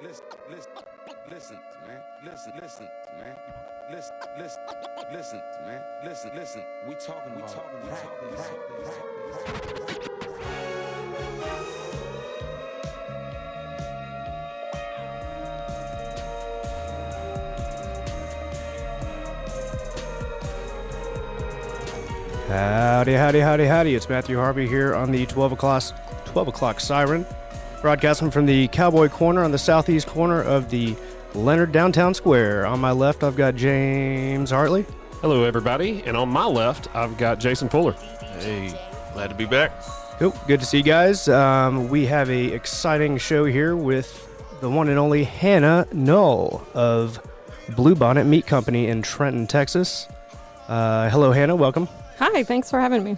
Listen, man. Listen, man. Listen. We talking. Howdy. It's Matthew Harvey here on the 12 o'clock siren, broadcasting from the Cowboy Corner on the southeast corner of the Leonard Downtown Square. On my left, I've got James Hartley. Hello, everybody. And on my left, I've got Jason Fuller. Hey, glad to be back. Cool. Good to see you guys. We have a exciting show here with the one and only Hannah Null of Bluebonnet Meat Company in Trenton, Texas. Hello, Hannah. Welcome. Hi, thanks for having me.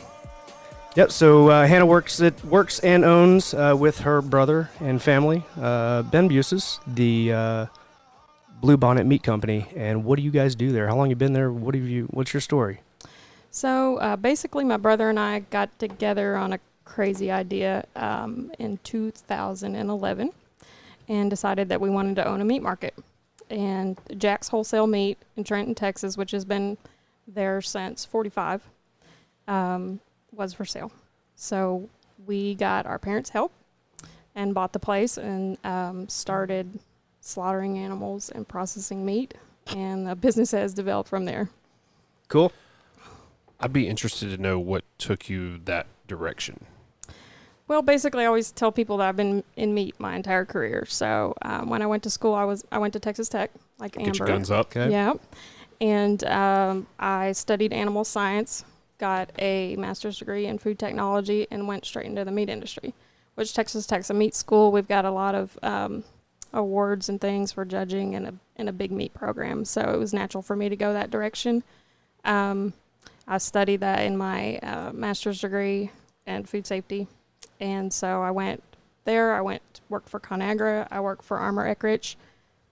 Yep, so Hannah works and owns with her brother and family, Ben Buses, the Bluebonnet Meat Company. And what do you guys do there? How long you been there? What's your story? So basically, my brother and I got together on a crazy idea in 2011 and decided that we wanted to own a meat market. And Jack's Wholesale Meat in Trenton, Texas, which has been there since 45. Was for sale. So we got our parents' help and bought the place and started slaughtering animals and processing meat, and the business has developed from there. Cool. I'd be interested to know what took you that direction. Well, basically, I always tell people that I've been in meat my entire career. So when I went to school, I went to Texas Tech, like Amber. Get your guns up. Okay. Yeah. And I studied animal science, got a master's degree in food technology, and went straight into the meat industry, which Texas Tech's a meat school. We've got a lot of awards and things for judging and a big meat program. So it was natural for me to go that direction. I studied that in my master's degree in food safety. And so I went there. Worked for ConAgra. I worked for Armour Eckrich,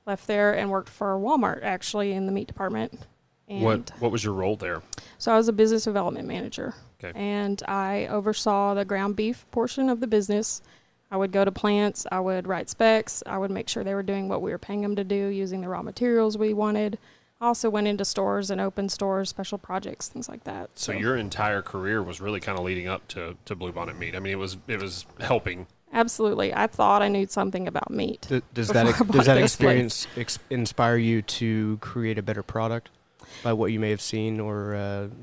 left there and worked for Walmart, actually, in the meat department. And what was your role there? So I was a business development manager. Okay. And I oversaw the ground beef portion of the business. I would go to plants. I would write specs. I would make sure they were doing what we were paying them to do, using the raw materials we wanted. I also went into stores and opened stores, special projects, things like that. So your entire career was really kind of leading up to Bluebonnet Meat. I mean, it was helping. Absolutely. I thought I knew something about meat. Does that experience inspire you to create a better product by what you may have seen or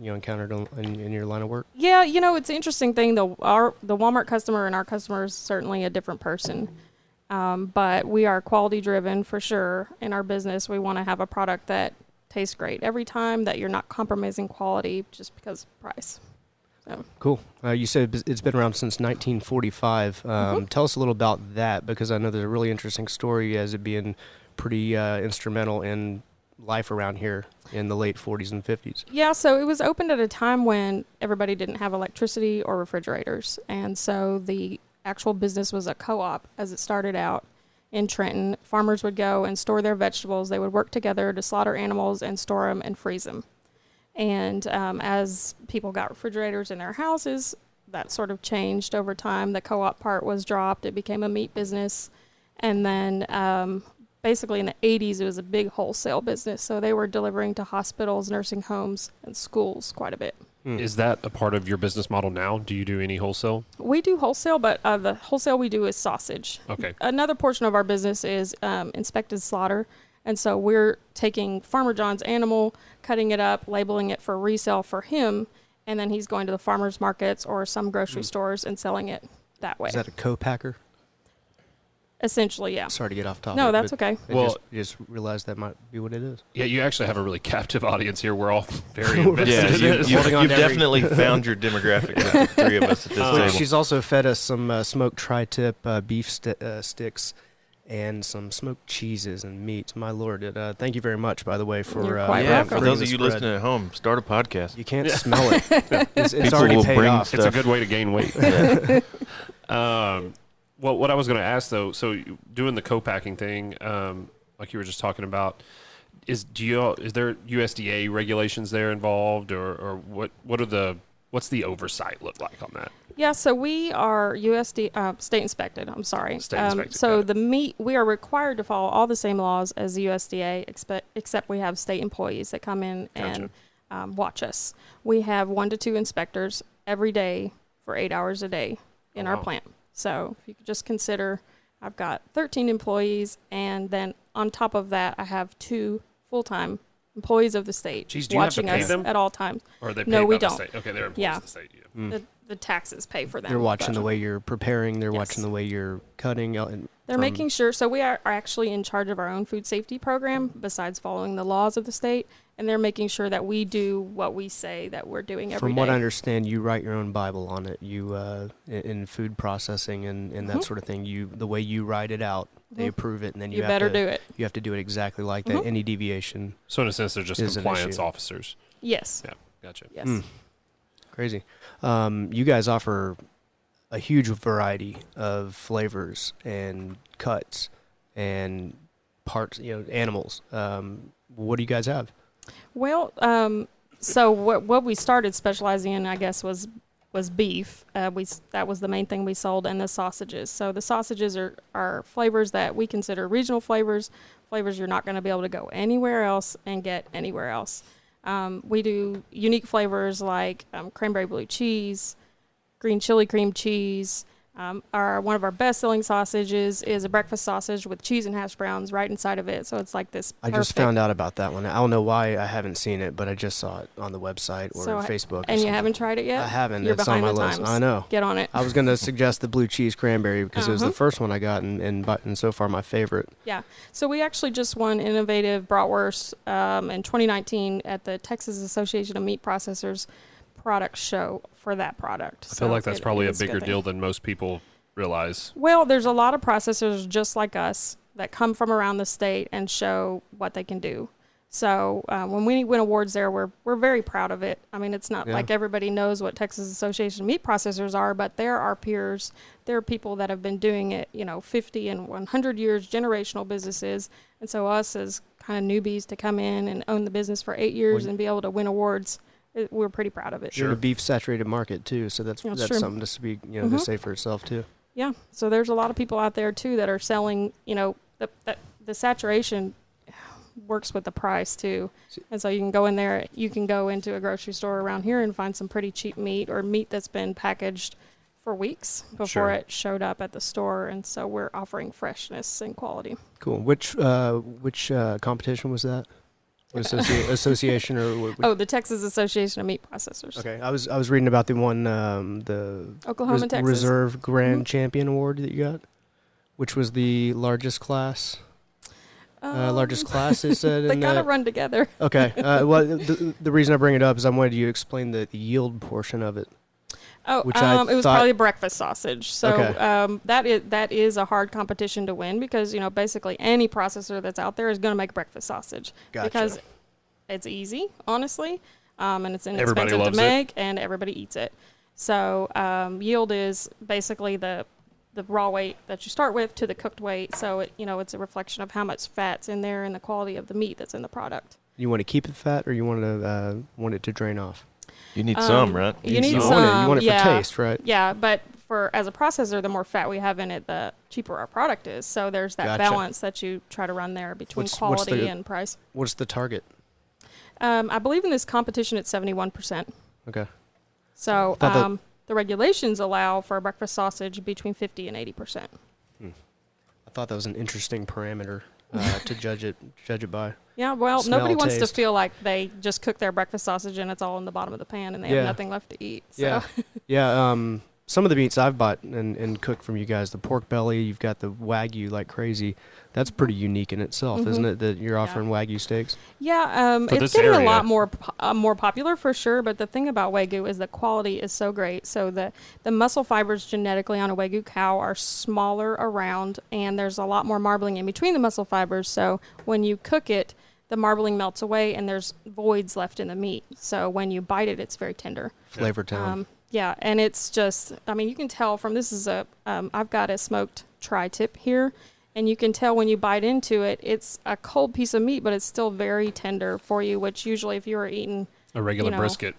encountered in your line of work? Yeah, it's an interesting thing. The Walmart customer and our customer is certainly a different person. But we are quality driven for sure. In our business, we want to have a product that tastes great every time, that you're not compromising quality just because of price. So. Cool. You said it's been around since 1945. Tell us a little about that, because I know there's a really interesting story as it being pretty instrumental in life around here in the late 40s and 50s. Yeah, so it was opened at a time when everybody didn't have electricity or refrigerators. And so the actual business was a co-op as it started out in Trenton. Farmers would go and store their vegetables. They would work together to slaughter animals and store them and freeze them. And as people got refrigerators in their houses, that sort of changed over time. The co-op part was dropped. It became a meat business. And then basically in the 80s, it was a big wholesale business. So they were delivering to hospitals, nursing homes, and schools quite a bit. Is that a part of your business model now? Do you do any wholesale? We do wholesale, but the wholesale we do is sausage. Okay. Another portion of our business is inspected slaughter. And so we're taking Farmer John's animal, cutting it up, labeling it for resale for him, and then he's going to the farmers markets or some grocery stores and selling it that way. Is that a co-packer? Essentially, yeah. Sorry to get off topic. No, that's okay. Well, just realized that might be what it is. Yeah, you actually have a really captive audience here. We're all very invested. Yeah, you've definitely found your demographic with the three of us at this table. She's also fed us some smoked tri-tip beef sticks and some smoked cheeses and meats. My Lord, thank you very much, by the way, for for those of you listening at home, start a podcast. You can't smell it. It's People already will paid bring off. stuff. It's a good way to gain weight. Well, what I was going to ask though, so doing the co-packing thing, like you were just talking about, is there USDA regulations there involved, or what are the What's the oversight look like on that? Yeah, so we are USD state inspected. I'm sorry. State inspected, So got it. the meat, we are required to follow all the same laws as the USDA, except we have state employees that come in Gotcha. and watch us. We have 1 to 2 inspectors every day for 8 hours a day in Oh, our wow. plant. So if you could just consider, I've got 13 employees, and then on top of that, I have 2 full-time employees of the state Jeez, do you have to watching pay us them? at all times. Or are they paid No, by we the don't. state? Okay, they're employees Yeah. of the state. Yeah. The taxes pay for them. They're watching but- the way you're preparing. They're Yes. watching the way you're cutting. And They're from- making sure. So we are actually in charge of our own food safety program, besides following the laws of the state, and they're making sure that we do what we say that we're doing every From day. what I understand, you write your own Bible on it. You in food processing and that sort of thing. The way you write it out, they approve it, and then you have better to, do it. You have to do it exactly like that. Any deviation, So in a sense, they're just Is an compliance issue. officers. Yes. Yeah, gotcha. Yes. crazy. You guys offer a huge variety of flavors and cuts and parts. Animals. What do you guys have? Well, so what we started specializing in, I guess, was beef. That was the main thing we sold, and the sausages. So the sausages are flavors that we consider regional flavors you're not going to be able to go anywhere else and get anywhere else. We do unique flavors like cranberry blue cheese, green chili cream cheese. One of our best-selling sausages is a breakfast sausage with cheese and hash browns right inside of it. So it's like this. I just perfect- found out about that one. I don't know why I haven't seen it, but I just saw it on the website or So Facebook. Or And you something. haven't tried it yet? I haven't. You're It's on behind my the list. times. I know. Get on it. I was going to suggest the blue cheese cranberry because it was the Uh-huh. first one I got and so far my favorite. Yeah. So we actually just won Innovative Bratwurst in 2019 at the Texas Association of Meat Processors product show for that product. I feel like that's probably a bigger deal thing. than most people realize. Well, there's a lot of processors just like us that come from around the state and show what they can do. So when we win awards there, we're very proud of it. I mean, it's not Yeah. like everybody knows what Texas Association of Meat Processors are, but they're our peers. They're people that have been doing it, 50 and 100 years, generational businesses. And so us as kind of newbies to come in and own the business for 8 years Well, and be able to win awards, we're pretty proud of it. You're in a beef saturated market too, so that's That's true. something to speak, to say for itself too. Yeah. So there's a lot of people out there too that are selling, the saturation works with the price too. And so you can go in there, you can go into a grocery store around here and find some pretty cheap meat or meat that's been packaged for weeks before Sure. it showed up at the store. And so we're offering freshness and quality. Cool. Which competition was that? Association or what? Oh, the Texas Association of Meat Processors. Okay, I was reading about the one the Oklahoma, Texas. Reserve Grand Champion Award that you got, which was the largest class. Largest class is said. They in gotta that. run together. Okay. Well, the reason I bring it up is I wanted you to explain the yield portion of it. Oh, Which I it was thought- probably breakfast sausage. So Okay. that is a hard competition to win because basically any processor that's out there is going to make breakfast sausage Gotcha. because it's easy, honestly, and it's Everybody inexpensive to loves it. make, and everybody eats it. So yield is basically the raw weight that you start with to the cooked weight. So it's a reflection of how much fat's in there and the quality of the meat that's in the product. You want to keep it fat, or you want it to drain off? You need some, right? You need You some. want it yeah. for taste, right? Yeah, but as a processor, the more fat we have in it, the cheaper our product is. So there's that Gotcha. balance that you try to run there between What's quality the- and price. What's the target? I believe in this competition it's 71%. Okay. So Thought that- the regulations allow for a breakfast sausage between 50 and 80%. I thought that was an interesting parameter to judge it by. Yeah, well, Smell, nobody wants to taste. feel like they just cook their breakfast sausage and it's all in the bottom of the pan and they Yeah. have nothing left to eat. So. Yeah. Yeah. Some of the meats I've bought and cooked from you guys, the pork belly, you've got the Wagyu like crazy. That's pretty unique in itself, isn't it? That you're offering Wagyu steaks. Yeah, For it's this getting a area. lot more popular for sure. But the thing about Wagyu is the quality is so great. So the muscle fibers genetically on a Wagyu cow are smaller around, and there's a lot more marbling in between the muscle fibers. So when you cook it, the marbling melts away, and there's voids left in the meat. So when you bite it, it's very tender. Flavor Town. Yeah, and it's just, you can tell from this is I've got a smoked tri-tip here, and you can tell when you bite into it, it's a cold piece of meat, but it's still very tender for you, which usually if you were eating A regular brisket.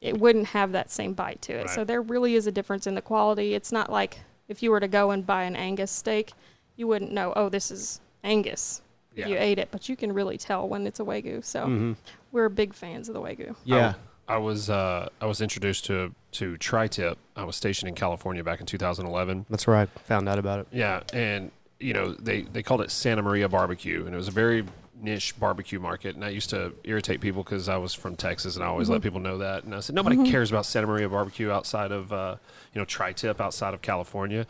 it wouldn't have that same bite to it. Right. So there really is a difference in the quality. It's not like if you were to go and buy an Angus steak, you wouldn't know, oh, this is Angus if Yeah. you ate it, but you can really tell when it's a Wagyu. So we're big fans of the Wagyu. Yeah. I was introduced to tri-tip. I was stationed in California back in 2011. That's where I found out about it. Yeah, and they called it Santa Maria barbecue, and it was a very niche barbecue market. And I used to irritate people because I was from Texas, and I always let people know that. And I said nobody cares about Santa Maria barbecue outside of tri-tip outside of California.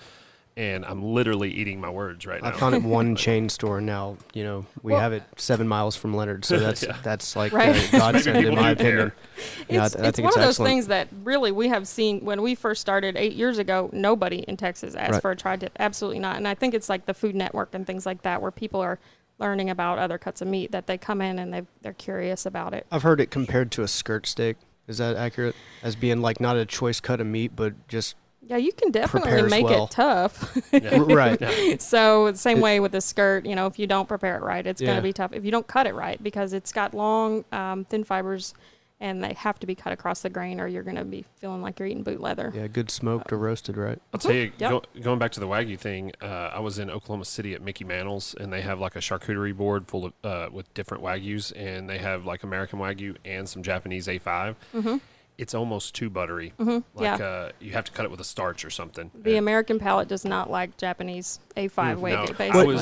And I'm literally eating my words right now. I found it one chain store now. We have it 7 miles from Leonard, so that's like Right. godsend Maybe in my people do opinion. Yeah, It's, I it's think one it's of those excellent. things that really we have seen when we first started 8 years ago. Nobody in Texas asked Right. for a tri-tip. Absolutely not. And I think it's like the Food Network and things like that where people are learning about other cuts of meat that they come in and they're curious about it. I've heard it compared to a skirt steak. Is that accurate? As being like not a choice cut of meat, but just Yeah, you can definitely Prepares make well. it tough. right. So the same way with the skirt, if you don't prepare it right, it's going Yeah. to be tough. If you don't cut it right, because it's got long, thin fibers, and they have to be cut across the grain, or you're going to be feeling like you're eating boot leather. Yeah, good smoked or roasted, right? I'll tell you, Yep. going back to the Wagyu thing, I was in Oklahoma City at Mickey Mantle's, and they have like a charcuterie board full of with different Wagyus, and they have like American Wagyu and some Japanese A5. It's almost too buttery. Yeah. You have to cut it with a starch or something. The And- American palate does not like Japanese A5 Wagyu, no, basically.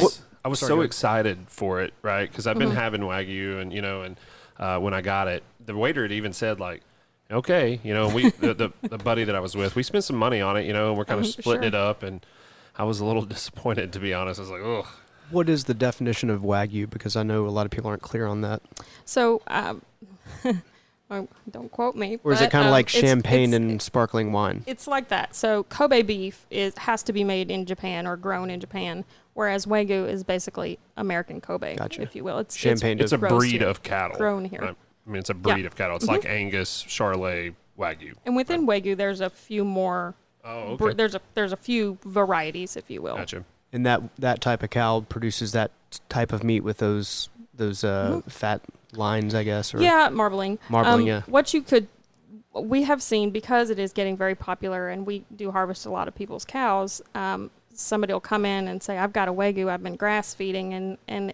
I was Sorry, so go ahead. excited for it, right? Because I've been having Wagyu, and when I got it, the waiter had even said like, okay, we the buddy that I was with, we spent some money on it, and we're kind of splitting Sure. it up, and I was a little disappointed, to be honest. I was like, ugh. What is the definition of Wagyu? Because I know a lot of people aren't clear on that. So, don't quote me. Or is it but, kind of like it's- champagne it's- and sparkling wine? It's like that. So Kobe beef has to be made in Japan or grown in Japan, whereas Wagyu is basically American Kobe, Gotcha. if you will. It's Champagne It's a grown breed here, of cattle. grown here. Right? I mean, it's a breed of cattle. It's like Angus, Charolais, Wagyu. And within Wagyu, there's a few more. Oh, okay. There's a few varieties, if you will. Gotcha. And that type of cow produces that type of meat with those fat lines, I guess. Or Yeah, marbling. Marbling, yeah. We have seen, because it is getting very popular, and we do harvest a lot of people's cows. Somebody will come in and say, "I've got a Wagyu. I've been grass feeding," and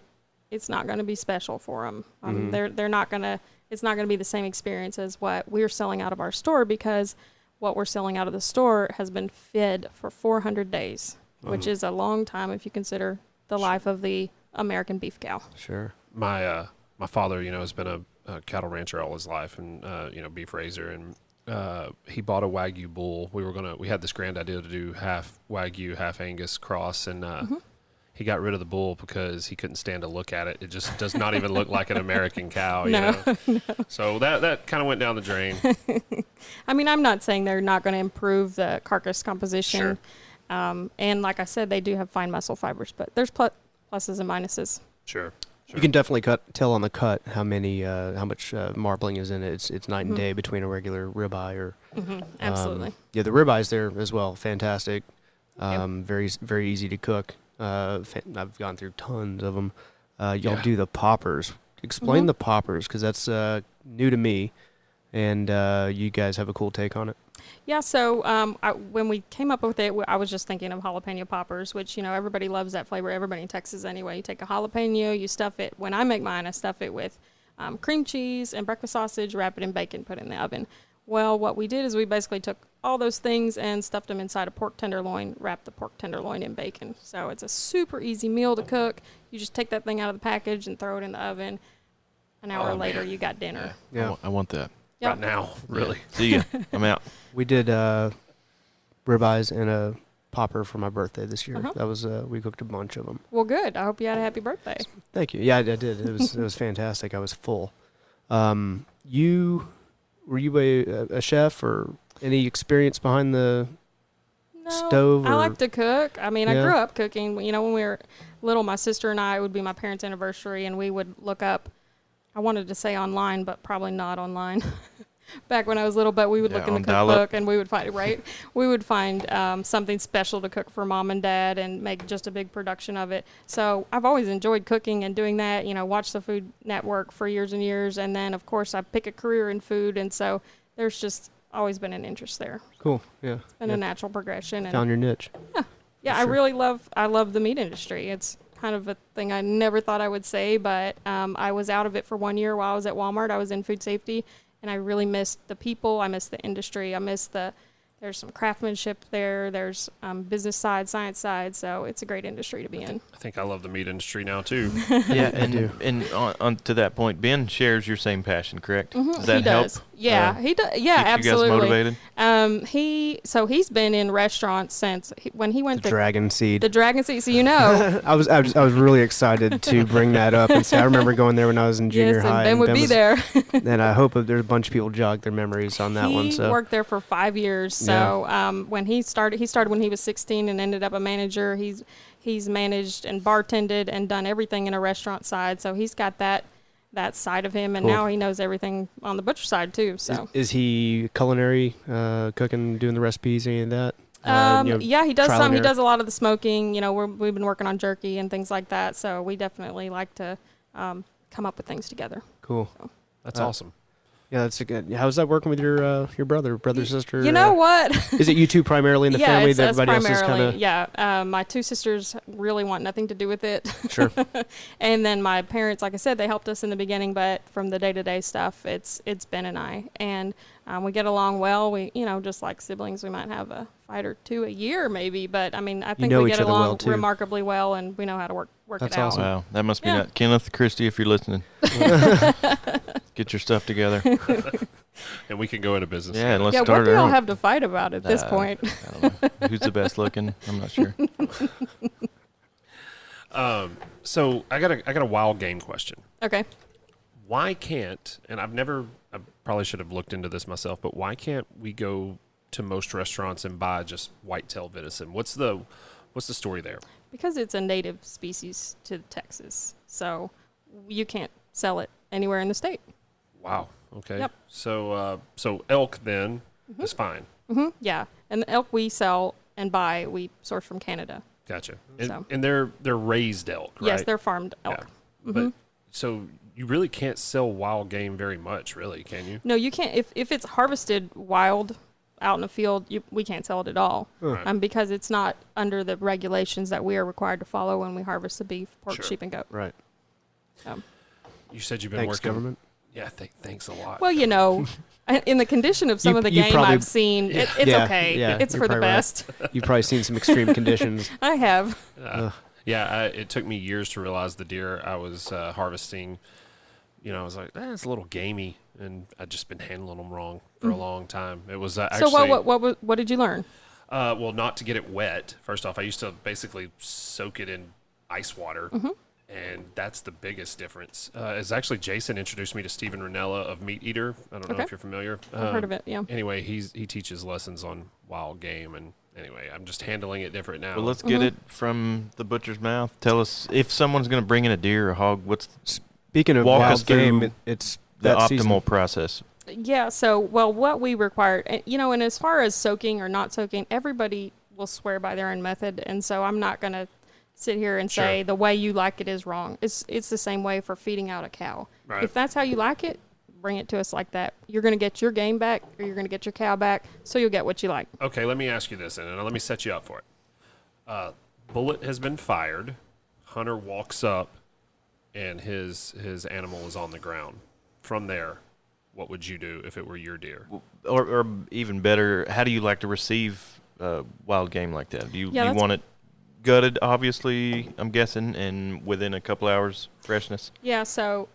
it's not going to be special for them. They're not going to. It's not going to be the same experience as what we're selling out of our store, because what we're selling out of the store has been fed for 400 days, which is a long time if you consider the life of the American beef cow. Sure. My father, has been a cattle rancher all his life, and beef raiser, and he bought a Wagyu bull. We had this grand idea to do half Wagyu, half Angus cross, and he got rid of the bull because he couldn't stand to look at it. It just does not even look like an American cow, No. So that kind of went down the drain. I mean, I'm not saying they're not going to improve the carcass composition. Sure. And like I said, they do have fine muscle fibers, but there's pluses and minuses. Sure. You can definitely tell on the cut how much marbling is in it. It's night and day between a regular ribeye or Absolutely. the ribeye's there as well. Fantastic. Yep. Very very easy to cook. I've gone through tons of them. Y'all Yeah. do the poppers. Explain the poppers, because that's new to me, and you guys have a cool take on it. Yeah, so when we came up with it, I was just thinking of jalapeno poppers, which, everybody loves that flavor. Everybody in Texas anyway. You take a jalapeno, you stuff it. When I make mine, I stuff it with cream cheese and breakfast sausage, wrap it in bacon, put it in the oven. Well, what we did is we basically took all those things and stuffed them inside a pork tenderloin, wrapped the pork tenderloin in bacon. So it's a super easy meal to cook. You just take that thing out of the package and throw it in the oven. An hour later, you got dinner. Yeah. I want that. Yep. Right now, really. See ya. I'm out. We did ribeyes and a popper for my birthday this year. That was we cooked a bunch of them. Well, good. I hope you had a happy birthday. Thank you. Yeah, I did. It was fantastic. I was full. Were you a chef, or any experience behind the No, stove? I or- like to cook. I mean, I Yeah. grew up cooking. When we were little, my sister and I, it would be my parents' anniversary, and we would look up, I wanted to say online, but probably not online. Back when I was little, but we would look in the on dial-up. cookbook and we would find we would find something special to cook for mom and dad and make just a big production of it. So I've always enjoyed cooking and doing that. Watch the Food Network for years and years, and then of course I pick a career in food, and so there's just always been an interest there. Cool. Yeah. It's been a natural progression. And Found your niche. yeah, Sure. I love the meat industry. It's kind of a thing I never thought I would say, but I was out of it for 1 year while I was at Walmart. I was in food safety, and I really missed the people. I missed the industry. I missed there's some craftsmanship there. There's business side, science side. So it's a great industry to be in. I think I love the meat industry now too. Yeah, do. and on to that point, Ben shares your same passion, correct? Mm-hmm. Does that He help? does. Yeah, he does. Yeah, keep absolutely. you guys motivated? He's been in restaurants since when he went The to Dragon Seed. the Dragon Seat. So you know, I was really excited to bring that up and say I remember going there when I was in junior yes, high. and Ben would be was, there. And I hope that there's a bunch of people jog their memories on that one. He So worked there for 5 years. So when he started when he was 16 and ended up a manager. He's managed and bartended and done everything in a restaurant side. So he's got that side of him, and Cool. now he knows everything on the butcher side too. So is he culinary, cooking, doing the recipes, any of that? yeah, he does trial some. and He error? does a lot of the smoking. You know, we've been working on jerky and things like that. So we definitely like to come up with things together. Cool. That's Uh, awesome. Yeah, that's a good. How's that working with your brother, sister? You know what? Is it you two primarily in the yeah, family? it's That us everybody else is primarily. kind of Yeah, my two sisters really want nothing to do with it. sure. And then my parents, like I said, they helped us in the beginning, but from the day-to-day stuff, it's Ben and I, and we get along well. We, just like siblings, we might have a fight or two a year, maybe, but I mean, I think know we each get other well, along too. remarkably well, and we know how to work That's it out. awesome. Wow, that must be Yeah. not Kenneth, Christy, if you're listening. Get your stuff together. And we can go into business. Yeah, and let's Yeah, start what do it y'all out. have to fight about at this point? I don't know. Who's the best looking? I'm not sure. So I got a wild game question. Okay. Why can't, and I probably should have looked into this myself, but why can't we go to most restaurants and buy just whitetail venison? What's the story there? Because it's a native species to Texas, so you can't sell it anywhere in the state. Wow. Okay. Yep. So elk then is fine. Yeah, and the elk we sell and buy, we source from Canada. Gotcha. And, So- and they're raised elk, right? Yes, they're farmed elk. Yeah. But so you really can't sell wild game very much, really, can you? No, you can't. If it's harvested wild out in the field, we can't sell it at all. Right. Because it's not under the regulations that we are required to follow when we harvest the beef, pork, Sure. sheep, and goat. Right. You said you've been Thanks, working. government. Yeah. Thanks a lot. Well, in the condition of some You- of the you game probably- I've seen, it's Yeah, okay. yeah, It's you're for the probably right. best. You've probably seen some extreme conditions. I have. Yeah. It took me years to realize the deer I was harvesting. I was like, it's a little gamey, and I'd just been handling them wrong for a long time. It was actually. So what did you learn? Well, not to get it wet. First off, I used to basically soak it in ice water, and that's the biggest difference. Is actually Jason introduced me to Stephen Ranella of Meat Eater. I don't know Okay. if you're familiar. I've heard of it. Yeah. Anyway, he teaches lessons on wild game, and anyway, I'm just handling it different now. Well, let's get it from the butcher's mouth. Tell us if someone's going to bring in a deer or a hog. What's Speaking of Walk wild us through game, it's the that optimal season. process? Yeah, so, what we require, and as far as soaking or not soaking, everybody will swear by their own method, and so I'm not going to sit here and say Sure. the way you like it is wrong. It's the same way for feeding out a cow. Right. If that's how you like it, bring it to us like that. You're going to get your game back, or you're going to get your cow back, so you'll get what you like. Okay, let me ask you this, and let me set you up for it. Bullet has been fired. Hunter walks up, and his animal is on the ground. From there, what would you do if it were your deer? Or even better, how do you like to receive wild game like that? Do you Yeah, that's- want it gutted, obviously, I'm guessing, and within a couple hours freshness? Yeah, so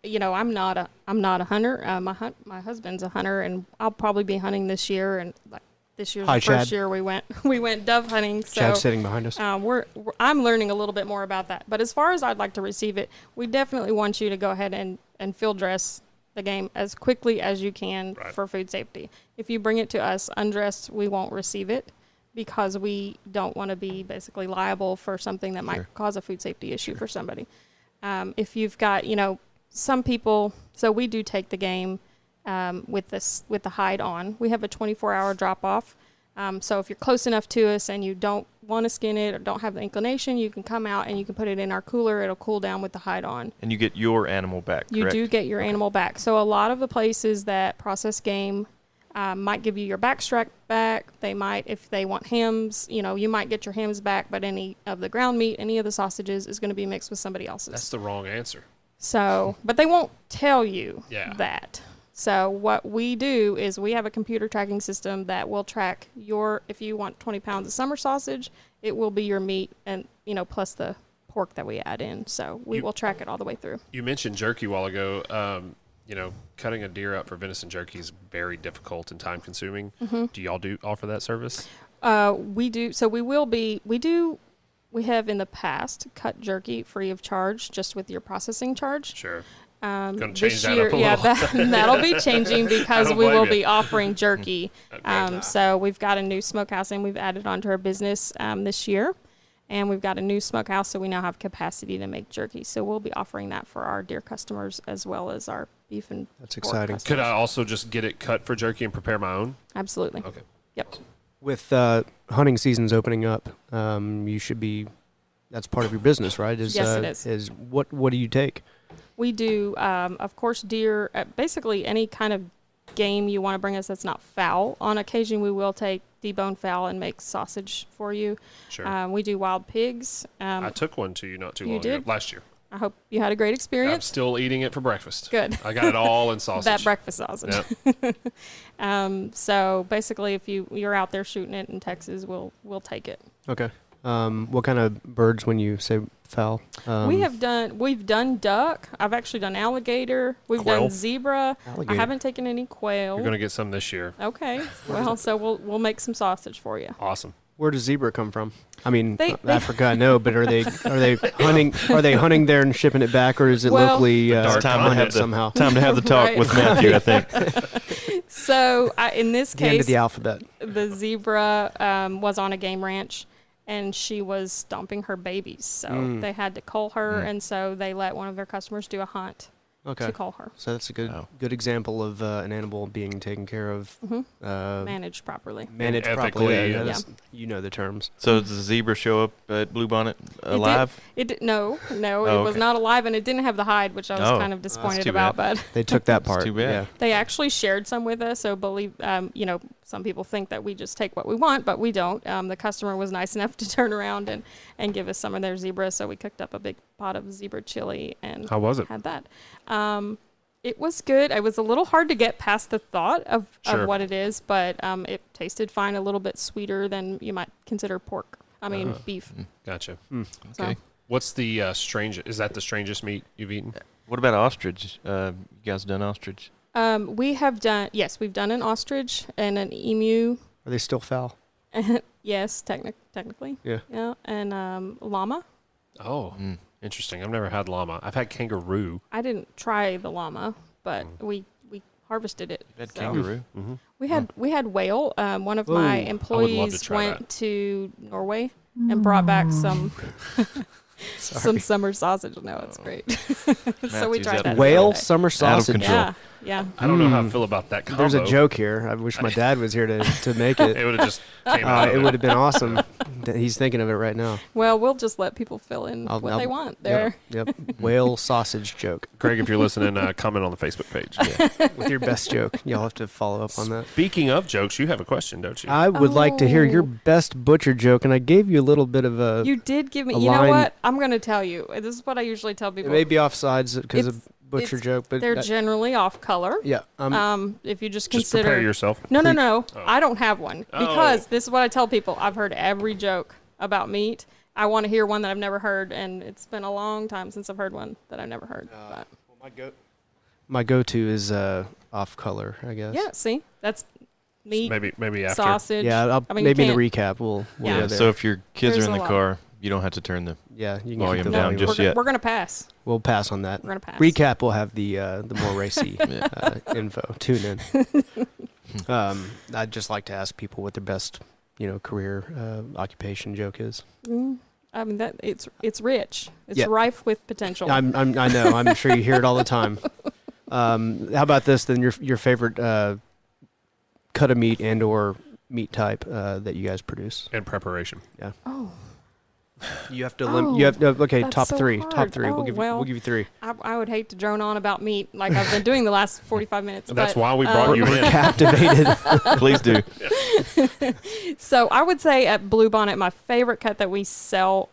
I'm not a hunter. My husband's a hunter, and I'll probably be hunting this year. And like this year's Hi, the first Chad. year we went dove hunting. So Chad's sitting behind us. I'm learning a little bit more about that. But as far as I'd like to receive it, we definitely want you to go ahead and field dress the game as quickly as you can Right. for food safety. If you bring it to us undressed, we won't receive it because we don't want to be basically liable for something that might cause a food safety issue for somebody. If you've got, some people, so we do take the game with the hide on. We have a 24-hour drop-off. So if you're close enough to us and you don't want to skin it or don't have the inclination, you can come out and you can put it in our cooler. It'll cool down with the hide on. And you get your animal back, You correct? do get your animal back. So a lot of the places that process game, might give you your backstrap back. They might, if they want hams, you might get your hams back, but any of the ground meat, any of the sausages is going to be mixed with somebody else's. That's the wrong answer. So, but they won't tell you that. So what we do is we have a computer tracking system that will track if you want 20 pounds of summer sausage, it will be your meat and, plus the pork that we add in. So we will track it all the way through. You mentioned jerky a while ago. Cutting a deer up for venison jerky is very difficult and time consuming. Mm-hmm. Do y'all offer that service? We do. So we have in the past cut jerky free of charge, just with your processing charge. Sure. Going to change that up a little. That'll be changing because we will be offering jerky. Okay. So we've got a new smokehouse and we've added onto our business this year. And we've got a new smokehouse, so we now have capacity to make jerky. So we'll be offering that for our deer customers as well as our beef and That's pork exciting. customers. Could I also just get it cut for jerky and prepare my own? Absolutely. Okay. Yep. With hunting seasons opening up, you should be. That's part of your business, right? Yes, it is. Is what do you take? We do, of course, deer. Basically, any kind of game you want to bring us that's not fowl. On occasion, we will take deboned fowl and make sausage for you. Sure. We do wild pigs. I took one to you not too long did? ago, last year. I hope you had a great I'm experience. still eating it for breakfast. Good. I got it all in sausage. That breakfast sausage. Yep. So basically, if you're out there shooting it in Texas, we'll take it. Okay. What kind of birds when you say fowl? We've done duck. I've actually done alligator. We've Quail? done zebra. Alligator. I haven't taken any quail. You're gonna get some this year. Okay. Well, so we'll make some sausage for you. Awesome. Where does zebra come from? I mean, They- Africa, I know, but are they hunting? Are they hunting there and shipping it back, or is it Well- locally It's time to hunted have somehow? Time to have the talk Right. with Matthew, I think. So in this The end of case, the alphabet. the zebra was on a game ranch, and she was stomping her babies. So they had to cull her, and so they let one of their customers do a hunt Okay. to cull her. So that's a Oh. good example of an animal being taken care of, Managed properly. managed Ethically, properly. yeah. That's- You know the terms. So does the zebra show up at Bluebonnet alive? No, it Oh, was okay. not alive, and it didn't have the hide, which I was Oh, kind of that's disappointed too about. bad. But They took that part. too bad. Yeah. they actually shared some with us. So some people think that we just take what we want, but we don't. The customer was nice enough to turn around and give us some of their zebra. So we cooked up a big pot of zebra chili and How was it? had that. It was good. It was a little hard to get past the thought of Sure. what it is, but it tasted fine, a little bit sweeter than you might consider pork. I mean, beef. Gotcha. Okay. What's the strangest? Is that the strangest meat you've eaten? What about ostrich? You guys done ostrich? We have done, yes, we've done an ostrich and an emu. Are they still foul? Yes, technically. Yeah. Yeah, and llama. Oh, interesting. I've never had llama. I've had kangaroo. I didn't try the llama, but we harvested it. You've had so. kangaroo? We had whale. One of Ooh. my I would love to employees try went that. to Norway and brought back some some summer sausage. No, it's great. So we Matthew's tried out that. of the Whale other day. summer sausage. control. Yeah, yeah. I don't know how I feel about that combo. There's a joke here. I wish my dad was here to make it. It would have just came out. It would have been awesome. He's thinking of it right now. Well, we'll just let people fill in I'll- what I'll- they want there. Yep. Whale sausage joke. Greg, if you're listening, comment on the Facebook page. With your best joke. Y'all have to follow up on that. Speaking of jokes, you have a question, don't you? I would like to hear your Oh. best butcher joke, and I gave you a little bit of a. You did give me. a You know line- what? I'm going to tell you. This is what I usually tell It people. may be offsides because of It's- butcher it's- joke, but They're generally off color. yeah. If you just Just consider. prepare yourself. No. Oh. I don't have one Oh. because this is what I tell people. I've heard every joke about meat. I want to hear one that I've never heard, and it's been a long time since I've heard one that I've never heard. But My go-to is off color, I guess. yeah, see, that's meat, Maybe after. sausage. Yeah. I mean, Maybe you in the can't- recap we'll Yeah. go there. So if your kids There's are in a the lot. car, you don't have to turn the. yeah, you can Volume keep the down volume. just we're, yet. We're gonna pass. We'll pass on that. We're gonna pass. Recap will have the more racy info. Tune in. I'd just like to ask people what their best, career occupation joke is. I mean that it's rich. It's Yeah. rife with potential. I know. I'm sure you hear it all the time. How about this then? Your favorite cut of meat and or meat type that you guys produce? And preparation. Oh, You have to Oh, you have to, okay, that's top so three. hard. Top three. Oh, We'll give you three. I would hate to drone on about meat like I've been doing the last 45 minutes. That's but, why we brought you We're in. captivated. Please do. So I would say at Bluebonnet, my favorite cut that we sell,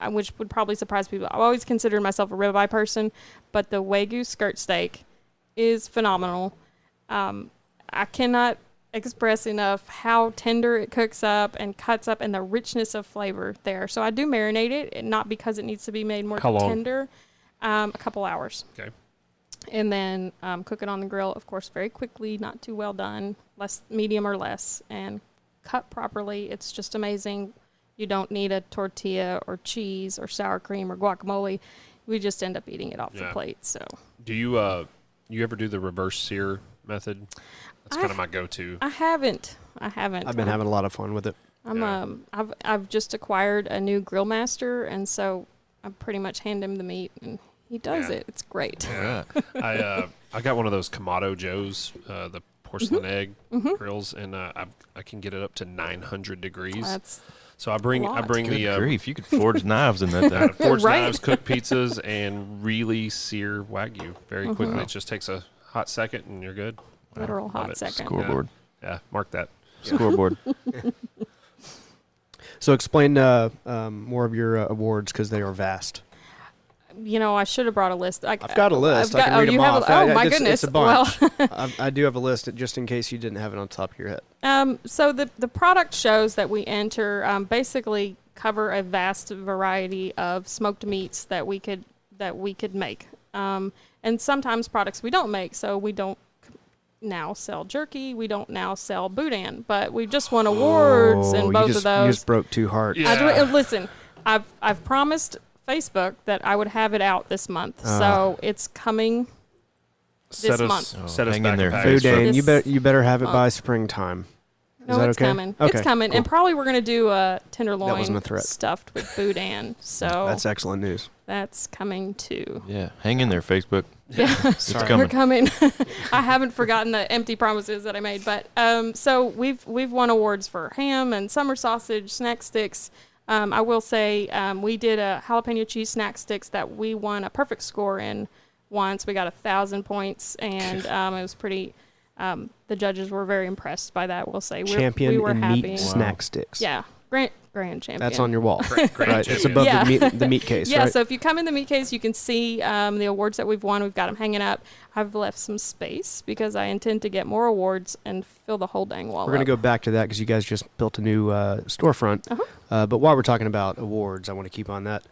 which would probably surprise people, I've always considered myself a ribeye person, but the Wagyu skirt steak is phenomenal. I cannot express enough how tender it cooks up and cuts up and the richness of flavor there. So I do marinate it, and not because it needs to be made more How long? tender. A couple hours. Okay. And then cook it on the grill, of course, very quickly, not too well done, medium or less, and cut properly. It's just amazing. You don't need a tortilla or cheese or sour cream or guacamole. We just end up eating it off the plate. So, Do you you ever do the reverse sear method? That's kind of my go-to. I haven't. I've been having a lot of fun with it. I've just acquired a new grill master, and so I pretty much hand him the meat, and he does it. It's great. Yeah. I got one of those Kamado Joes, the porcelain egg grills, and I can get it up to 900 degrees. So I bring lot. Good Good grief, you could forge knives in that thing. forged Right. knives, cook pizzas, and really sear Wagyu very quickly. It just takes a hot second, and you're good. Literal Love hot it. second. Scoreboard. Yeah, mark that. Scoreboard. So explain more of your awards because they are vast. You know, I should have brought a list. I've got a list. I can read them you off. have my It's goodness. a bunch. Well, I do have a list just in case you didn't have it on top of your head. so the product shows that we enter basically cover a vast variety of smoked meats that we could make. And sometimes products we don't make, so we don't now sell jerky. We don't now sell boudin, but we just won awards in both of those. You just broke two hearts. Yeah. Listen, I've promised Facebook that I would have it out this month, so it's coming this month. Set us hang back in there, a pack. Boudin, This you better have it by month. springtime. No, Is that it's okay? coming. Okay, It's coming, cool. and probably we're gonna do a tenderloin That wasn't a threat. stuffed with boudin. So That's excellent news. that's coming too. Yeah, hang in there, Facebook. Yeah, It's we're coming. coming. I haven't forgotten the empty promises that I made, but so we've won awards for ham and summer sausage, snack sticks. I will say we did a jalapeno cheese snack sticks that we won a perfect score in once. We got 1,000 points, and it was pretty. The judges were very impressed by that. We'll say Champion we were in happy. meat snack sticks. Yeah, grand champion. That's on your wall. Grand Right. It's champion. above Yeah. the meat case, Yeah, right? so if you come in the meat case, you can see the awards that we've won. We've got them hanging up. I've left some space because I intend to get more awards and fill the whole dang wall We're going to up. go back to that because you guys just built a new storefront. Uh-huh. But while we're talking about awards, I want to keep on that.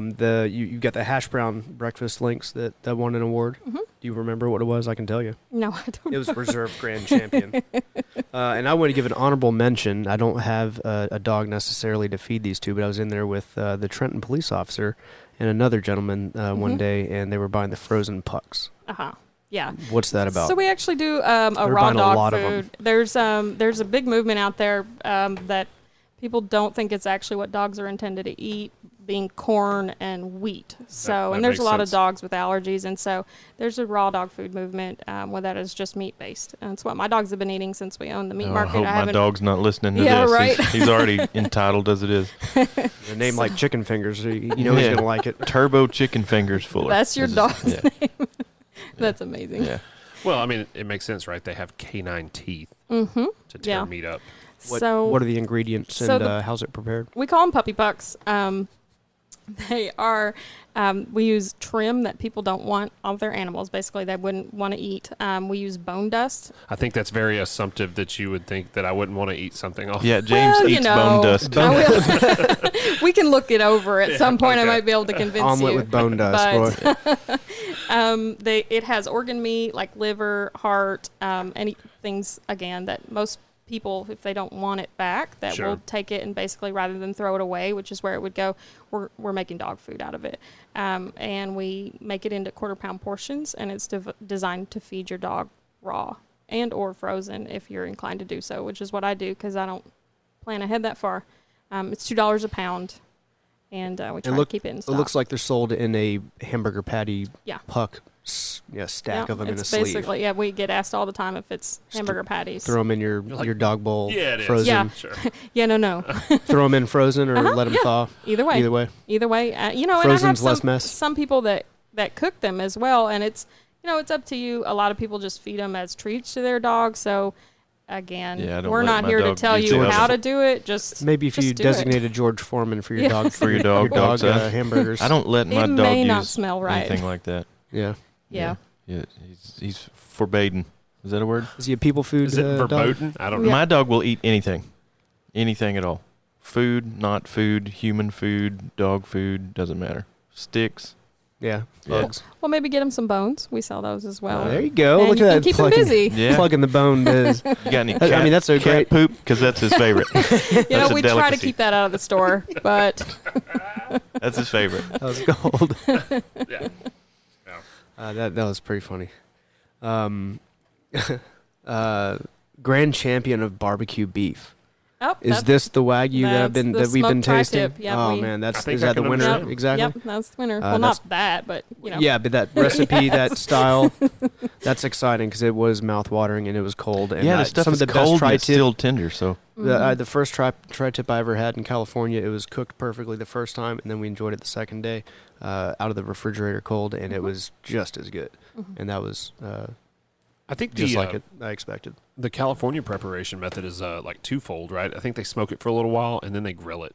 You got the hash brown breakfast links that won an award. Mhm. Do you remember what it was? I can tell you. No, I don't. It was reserve grand champion. And I want to give an honorable mention. I don't have a dog necessarily to feed these two, but I was in there with the Trenton police officer and another gentleman one day, and they were buying the frozen pucks. Uh-huh. Yeah. What's that about? So we actually do a They're raw buying a dog lot of 'em. food. There's a big movement out there that people don't think it's actually what dogs are intended to eat, being corn and wheat. So that and there's a makes lot sense. of dogs with allergies, and so there's a raw dog food movement where that is just meat based. And it's what my dogs have been eating since we own the meat Oh, I market. hope my haven't. dog's not listening to Yeah, this. right. He's already entitled as it is. A name like Chicken Fingers, so you know he's Yeah. going to like it. Turbo Chicken Fingers Fuller. That's your Is his- dog's yeah. name. That's amazing. Yeah. Well, I mean, it makes sense, right? They have canine teeth Mm-hmm. to tear Yeah. meat up. What are the ingredients so and the- how's it prepared? We call them puppy pucks. They are, we use trim that people don't want of their animals. Basically, they wouldn't want to eat. We use bone dust. I think that's very assumptive that you would think that I wouldn't want to eat something off. Yeah, James Well, you eats know, bone dust. I will. We can look it over at some point. I okay. might be able to convince Omelet you. with bone dust, boy. It has organ meat like liver, heart, any things again that most people, if they don't want it back, that Sure. will take it and basically rather than throw it away, which is where it would go, we're making dog food out of it, and we make it into quarter-pound portions, and it's designed to feed your dog raw and or frozen if you're inclined to do so, which is what I do because I don't plan ahead that far. It's $2 a pound, and we try to keep it in It stock. looks like they're sold in a hamburger patty Yeah. puck stack of them in a it's sleeve. basically, yeah, we get asked all the time if it's hamburger patties. Throw them in your dog bowl. Yeah, it is. Frozen. Yeah. Sure. Yeah, no. Throw them in frozen or let them thaw. Either way. Either way. Either way. And I Frozen's have less mess. some people that cook them as well, and it's it's up to you. A lot of people just feed them as treats to their dog. So again, Yeah, I don't we're let not my here to dog tell use you it. how to do it. Just Maybe if just you do designated George Foreman for your dog For your dog, hamburgers. I don't let my It dog may use not smell right. anything like that. Yeah. Yeah. Yeah, he's forbidden. Is that a word? Is he a people food Is it dog? verboten? I don't know. My dog will eat anything at all. Food, not food, human food, dog food, doesn't matter. Sticks. Yeah. Yeah. Bugs. Well, maybe get them some bones. We sell those as well. There you go. And Look you at can that. keep them plugging- busy. Yeah. Plugging the bone biz. You got any I cat, mean, that's a cat great- poop? Because that's his favorite. That's a We try to delicacy. keep that out of the store, but That's his favorite. That was gold. Yeah. That was pretty funny. Grand champion of barbecue beef. Is this the Wagyu that we've been tasting? Yeah, oh man, I think is I that the can winner? understand. Exactly. Yep, that's the winner. Well, that's- not that, but Yeah, but that recipe, that style, that's exciting because it was mouth-watering and it was cold. And Yeah, the stuff some is of the cold best and it's tri-tip. still tender. So The first tri-tip I ever had in California, it was cooked perfectly the first time, and then we enjoyed it the second day out of the refrigerator cold, and it was just as good. And that was I think just the, like it I expected. the California preparation method is like twofold, right? I think they smoke it for a little while and then they grill it.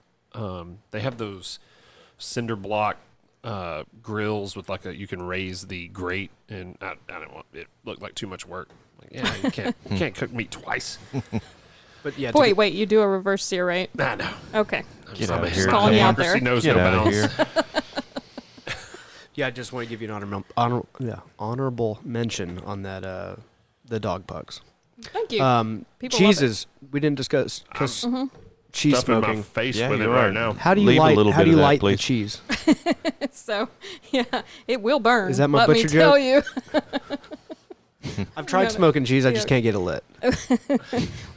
They have those cinder block grills with you can raise the grate, and I don't want it. Looked like too much work. Like, yeah, you can't cook meat twice. But yeah, wait, you do a reverse sear, right? Nah, no. Okay. Get out of Just here. calling you out Democracy there. knows Get no out of bounds. here. Yeah, I just want to give you an honorable mention on that the dog pugs. Thank you. People Cheeses. We didn't discuss cheese Stuffing my smoking. face Yeah, with it you right are. now. How do you Leave a light? little How bit do you of that, light the please. cheese? So, yeah, it will burn. Is that my Let butcher me tell you. I've tried gotta- smoking cheese. I you just gotta- can't get it lit.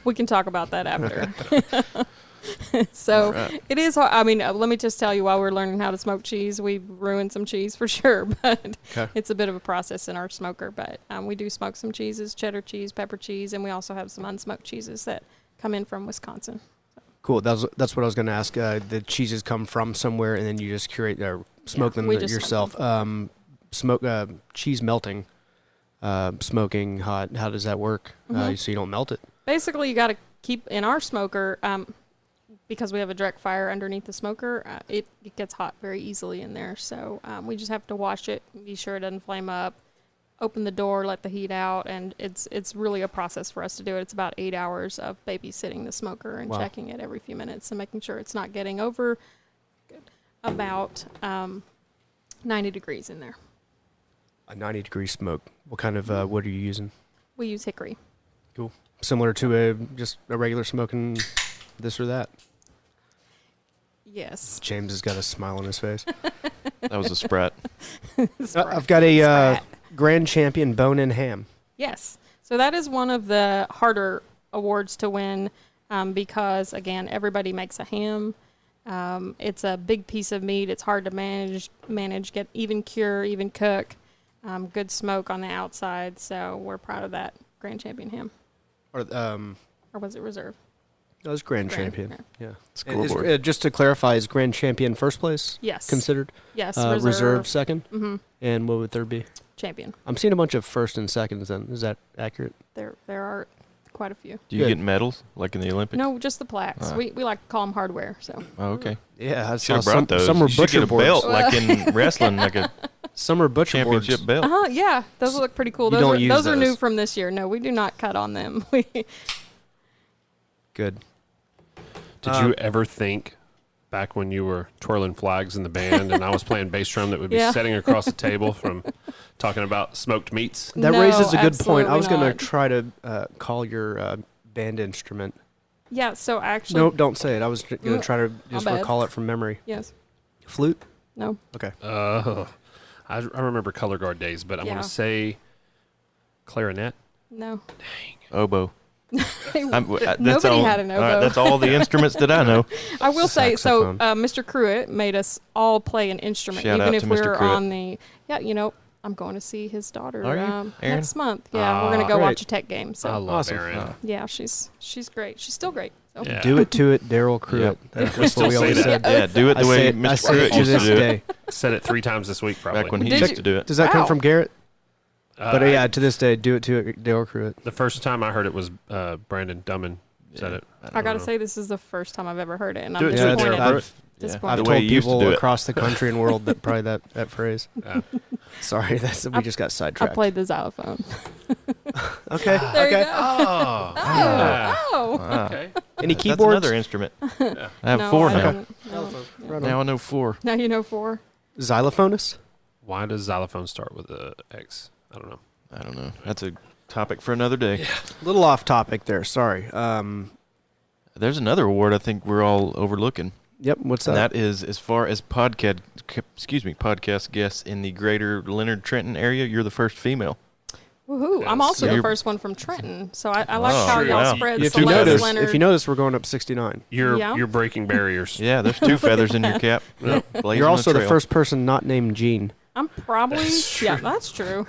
We can talk about that after. So Alright. it is hard. I mean, let me just tell you, while we're learning how to smoke cheese, we've ruined some cheese for sure, but Okay. it's a bit of a process in our smoker. But we do smoke some cheeses, cheddar cheese, pepper cheese, and we also have some unsmoked cheeses that come in from Wisconsin. Cool. That's what I was going to ask. The cheeses come from somewhere, and then you just curate or smoke them we just yourself. smoke Cheese melting, smoking hot. How does that work? So you don't melt it. Basically, you got to keep in our smoker, because we have a direct fire underneath the smoker, it gets hot very easily in there. So we just have to wash it, be sure it doesn't flame up, open the door, let the heat out, and it's really a process for us to do it. It's about 8 hours of babysitting the smoker and Wow. checking it every few minutes and making sure it's not getting over about 90 degrees in there. A 90-degree smoke. What kind of wood are you using? We use hickory. Cool. Similar to just a regular smoking this or that. Yes. James has got a smile on his face. That was a sprat. I've got a Grand Champion bone-in ham. Yes. So that is one of the harder awards to win because, again, everybody makes a ham. It's a big piece of meat. It's hard to manage, get even cure, even cook, good smoke on the outside. So we're proud of that Grand Champion ham. Or was it reserve? that was Grand Grand, Champion. Yeah. Scoreboard. Just to clarify, is Grand Champion first place Yes. considered? Yes. Reserve second? Mm-hmm. And what would third be? Champion. I'm seeing a bunch of first and seconds then. Is that accurate? There are quite a few. Do you Good. get medals like in the Olympics? No, just the plaques. Ah. We like to call them hardware. So Oh, okay. Yeah, I Should saw have brought those. some were You should butcher get a boards. belt like in wrestling, like a Some are butcher boards. championship belt. yeah, those look pretty cool. You Those don't are use those are new those. from this year. No, we do not cut on them. Good. Did you ever think, back when you were twirling flags in the band and I was playing bass drum, that would be Yeah. sitting across the table from talking about smoked meats? That No, raises a good point. I absolutely was going to not. try to call your band instrument. Yeah, so actually, Nope, don't say it. I was going to try to just bad. recall it from memory. yes, Flute? no, Okay. I remember color guard days, but I'm Yeah. going to say clarinet. no. Oboe. That's Nobody all, had an all right, oboe. that's all the instruments that I know. I will say, so Saxophone. Mr. Pruitt made us all play an instrument, Shout even out if to we Mr. were Pruitt. on the I'm going to see his daughter Are you, Aaron? next month. Yeah, we're gonna go Great. watch a Tech game. I So love Awesome. Aaron. yeah, she's great. She's still great. So. Yeah. Do it to it, Daryl Cruitt. Yep. That's We what still we say always that. said. Yeah, do it I the way say it, I Mr. say it Pruitt to used this to do it. day. Said it 3 times this week, probably. Back when he Did used you- to do it. Does that come Wow. from Garrett? But I- yeah, to this day, do it to it, Daryl Cruitt. The first time I heard it was Brandon Dumman said Yeah. it. I gotta know. say, this is the first time I've ever heard it, and Do I'm it to Yeah, it, disappointed. Daryl. I've, Disappointed. I've The way told he used to people do it. across the country and world that probably that phrase. Yeah. Sorry, we just got I sidetracked. played the xylophone. Okay. There okay. you go. Oh. Oh, oh. Wow. Okay. Any That's keyboards? another instrument. Yeah. I have No, 4 I now. don't. No. Right on. Now I know 4. Now you know 4. Xylophonist? Why does xylophone start with a X? I don't know. I don't know. That's a topic for another day. A little off topic there. Sorry. There's another award I think we're all overlooking. Yep. What's And that? that is as far as podcast guests in the greater Leonard Trenton area, you're the first female. Woohoo! I'm Yes. also So the you're- first one from Trenton, so I like Oh, how y'all wow. spread If the you Leonard, notice, Leonard. if you notice, we're going up 69. Yeah. You're breaking barriers. Yeah, there's 2 feathers in your cap. Blazing You're also a the trail. first person not named Gene. I'm probably That's yeah, true. that's true.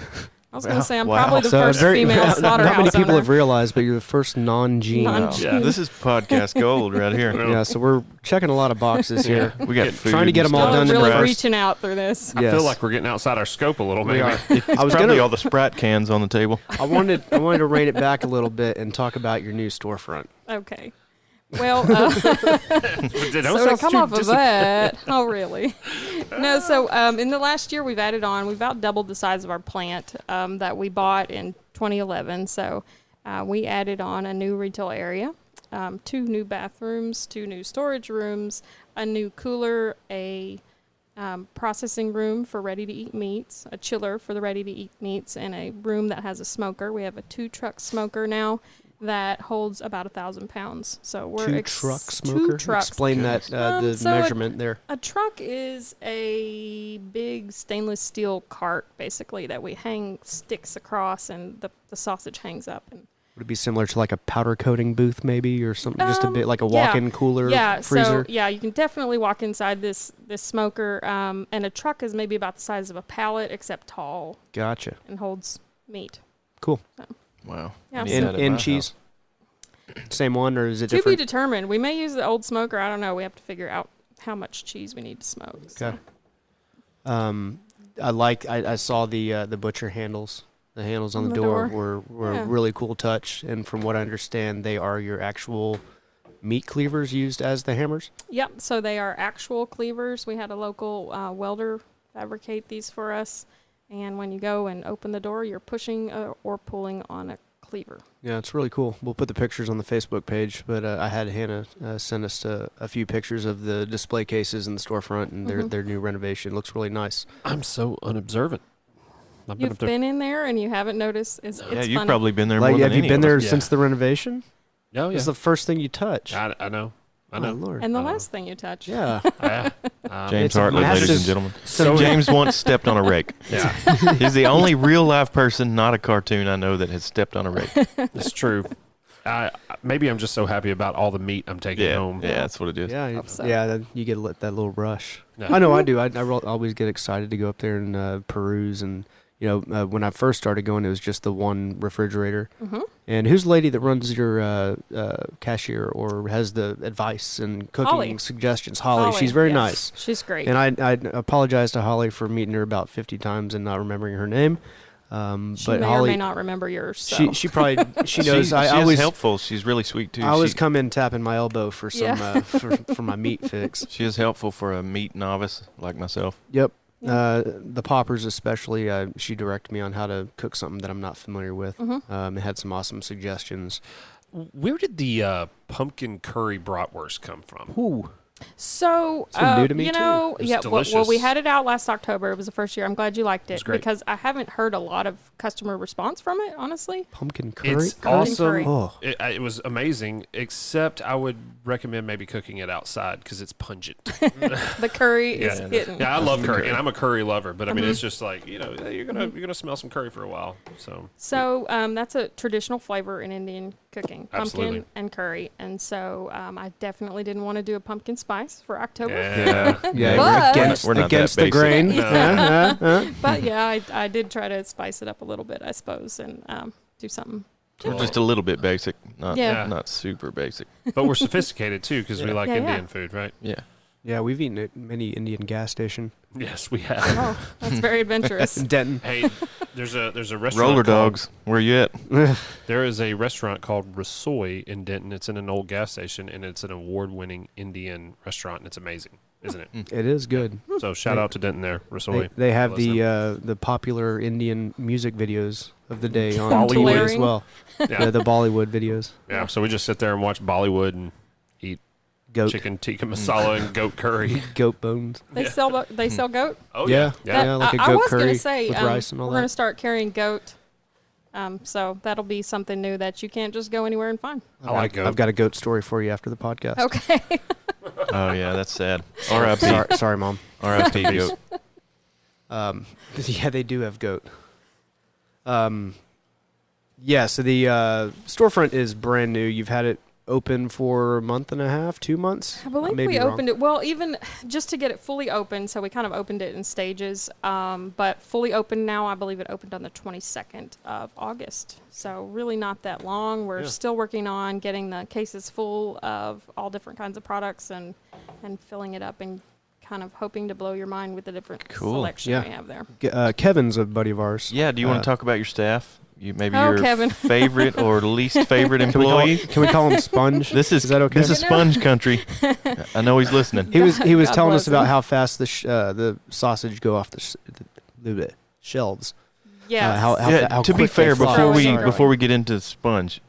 I was Wow. gonna say I'm Wow. probably the So first very, female not slaughterhouse many people owner. have realized, but you're the first non-Gene. Non- Yeah, this is podcast gold right here. Yeah, so we're checking a lot of boxes here. We got food Trying to get and 'em all stuff. Y'all done are in really the first- reaching out through this. I Yes. feel like we're getting outside our scope a little, We maybe. are. It's I was probably gonna- all the Sprite cans on the table. I wanted to rein it back a little bit and talk about your new storefront. Okay. Well, Don't so to sound come too off of that, oh really? No, so in the last year we've about doubled the size of our plant that we bought in 2011. So we added on a new retail area, 2 new bathrooms, 2 new storage rooms, a new cooler, a processing room for ready-to-eat meats, a chiller for the ready-to-eat meats, and a room that has a smoker. We have a 2-truck smoker now that holds about 1,000 pounds. So we're 2-truck 2 smoker? trucks. Explain that, the so measurement there. A truck is a big stainless steel cart, basically, that we hang sticks across, and the sausage hangs up. And Would it be similar to like a powder coating booth maybe or something, just a bit like a yeah. walk-in cooler yeah, freezer? so yeah, you can definitely walk inside this smoker. And a truck is maybe about the size of a pallet, except tall Gotcha. and holds meat. Wow. Yeah, I need so- that at In my cheese? Same one or is it To be different? determined. We may use the old smoker. I don't know. We have to figure out how much cheese we need to smoke. so. Okay. I saw the butcher handles. The handles on On the the door door. were Yeah. a really cool touch, and from what I understand, they are your actual meat cleavers used as the hammers. Yep. So they are actual cleavers. We had a local welder fabricate these for us. And when you go and open the door, you're pushing or pulling on a cleaver. Yeah, it's really cool. We'll put the pictures on the Facebook page, but I had Hannah send us a few pictures of the display cases in the storefront and their new renovation. It looks really nice. I'm so unobservant. I've been You've up there. been in there and you haven't noticed. It's Yeah, it's you've funny. probably been there Like, more than have you any been of there us. Yeah. since the renovation? Oh, yeah. It's the first thing you touch. I know. I Oh, know. Lord. And the Uh, last thing you touch. Yeah. Yeah. James It's a Hartley, ladies and massive- gentlemen. So James once stepped on a rake. Yeah, He's the only real live person, not a cartoon, I know that has stepped on a rake. it's true. Maybe I'm just so happy about all the meat I'm taking Yeah, home. yeah, that's what it is. Yeah, Hope so. yeah. Then you get that little rush. Yeah. I know I do. I always get excited to go up there and peruse. And when I first started going, it was just the one refrigerator. Mm-hmm. And who's the lady that runs your cashier or has the advice and cooking Holly. suggestions? Holly. She's very yes. nice. She's great. And I apologize to Holly for meeting her about 50 times and not remembering her name. she But may Holly, or may not remember yours. So. she probably she knows. She I is always helpful. She's really sweet too. I always she, come in tapping my elbow for some Yeah. for my meat fix. she is helpful for a meat novice like myself. Yep. Yeah. The poppers especially, she directed me on how to cook something that I'm not familiar with. Mhm. It had some awesome suggestions. Where did the pumpkin curry bratwurst come from? Ooh. So, Something new to me, you too. know, It was yeah. Well, we delicious. had it out last October. It was the first year. I'm glad you liked was it great. because I haven't heard a lot of customer response from it. Honestly, Pumpkin curry? It's Pumpkin awesome. curry. Oh. It was amazing, except I would recommend maybe cooking it outside because it's pungent. the curry is Yeah. hitting. Yeah, I love the curry, curry. and I'm a curry lover. But I mean, Mhm. it's just like you're gonna smell some curry for a while. So So that's a traditional flavor in Indian cooking, Absolutely. pumpkin and curry. And so I definitely didn't want to do a pumpkin spice for October. Yeah. Yeah, But- we're We're not against that the basic. grain. No. But yeah, I did try to spice it up a little bit, I suppose, and do something. We're just a little bit basic, not Yeah. not super basic. But we're sophisticated too because we like Yeah, yeah. Indian food, right? Yeah. Yeah, we've eaten at many Indian gas station Yes, we have. Oh, that's very adventurous. in Denton. Hey, there's a restaurant. Roller called- dogs, where you at? There is a restaurant called Rasoi in Denton. It's in an old gas station, and it's an award-winning Indian restaurant, and it's amazing, isn't it? It is good. So shout out to Denton there, Rasoi. They have Listen. the popular Indian music videos of the day on Bollywood. TV as well. Yeah. The Bollywood videos. Yeah, so we just sit there and watch Bollywood and eat Goat chicken tikka masala and goat curry. goat bones. They Yeah. sell goat. Oh Yeah. yeah. Yeah, like a I goat was curry gonna say with rice and all we're that. gonna start carrying goat. So that'll be something new that you can't just go anywhere and find. I like goat. I've got a goat story for you after the podcast. Okay. Oh yeah, that's sad. R.I.P. Sorry, Mom. R.I.P. goat. Yeah, they do have goat. Yeah, so the storefront is brand new. You've had it open for a month and a half, 2 months? I believe we opened it. Well, even just to get it fully open, so we kind of opened it in stages. But fully open now, I believe it opened on the 22nd of August. So really not that long. We're still working on getting the cases full of all different kinds of products and filling it up and kind of hoping to blow your mind with the different selection we have there. Kevin's a buddy of ours. Yeah, do you want to talk about your staff? Maybe Oh, your Kevin. favorite or least favorite employee? Can we call him Sponge? This is that okay? This is Sponge Country. I know he's listening. He was God telling bless us about him. how fast the sausage go off the shelves. Yeah. How To be quick they fair, fly. Sorry. before we get into Sponge,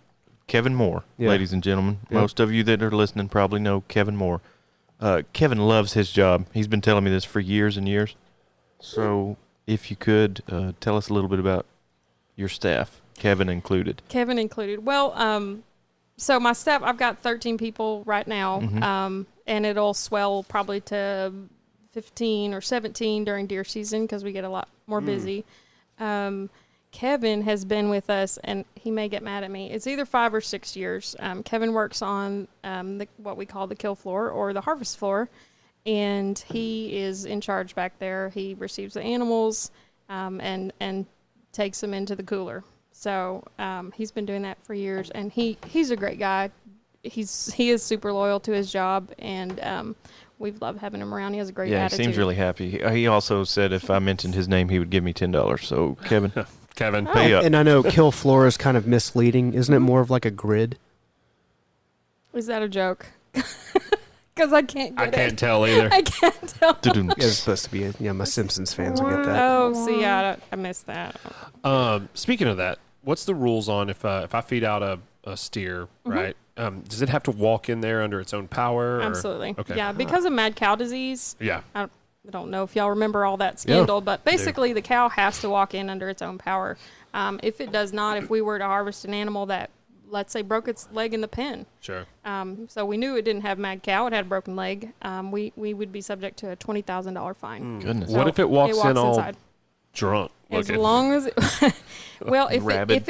Kevin Moore, Yeah. ladies and gentlemen, Yeah. most of you that are listening probably know Kevin Moore. Kevin loves his job. He's been telling me this for years and years. So, if you could tell us a little bit about your staff, Kevin included. Kevin included. Well, so my staff, I've got 13 people right now, and it'll swell probably to 15 or 17 during deer season because we get a lot more busy. Kevin has been with us, and he may get mad at me. It's either 5 or 6 years. Kevin works on what we call the kill floor or the harvest floor, and he is in charge back there. He receives the animals and takes them into the cooler. So he's been doing that for years, and he's a great guy. He is super loyal to his job, and we've loved having him around. He has a great Yeah, attitude. he seems really happy. He also said if I mentioned his name, he would give me $10. So, Kevin, Kevin. pay up. And I know kill floor is kind of misleading. Isn't it more of like a grid? Is that a joke? Because I can't get I it. can't tell either. I can't tell. Tudum. Yeah, it's supposed to be. My Simpsons fans will get that. Oh, see, I missed that. Speaking of that, what's the rules on if I feed out a steer, right? Does it have to walk in there under its own power? Or? Absolutely. Okay. Yeah, because of mad cow disease. Yeah. I don't know if y'all remember all that scandal, but basically the cow has to walk in under its own power. If it does not, if we were to harvest an animal that, let's say, broke its leg in the pen, Sure. so we knew it didn't have mad cow, it had a broken leg, we would be subject to a $20,000 fine. Goodness. What if it walks in all inside? drunk? As looking? long as it, well, Rabid. if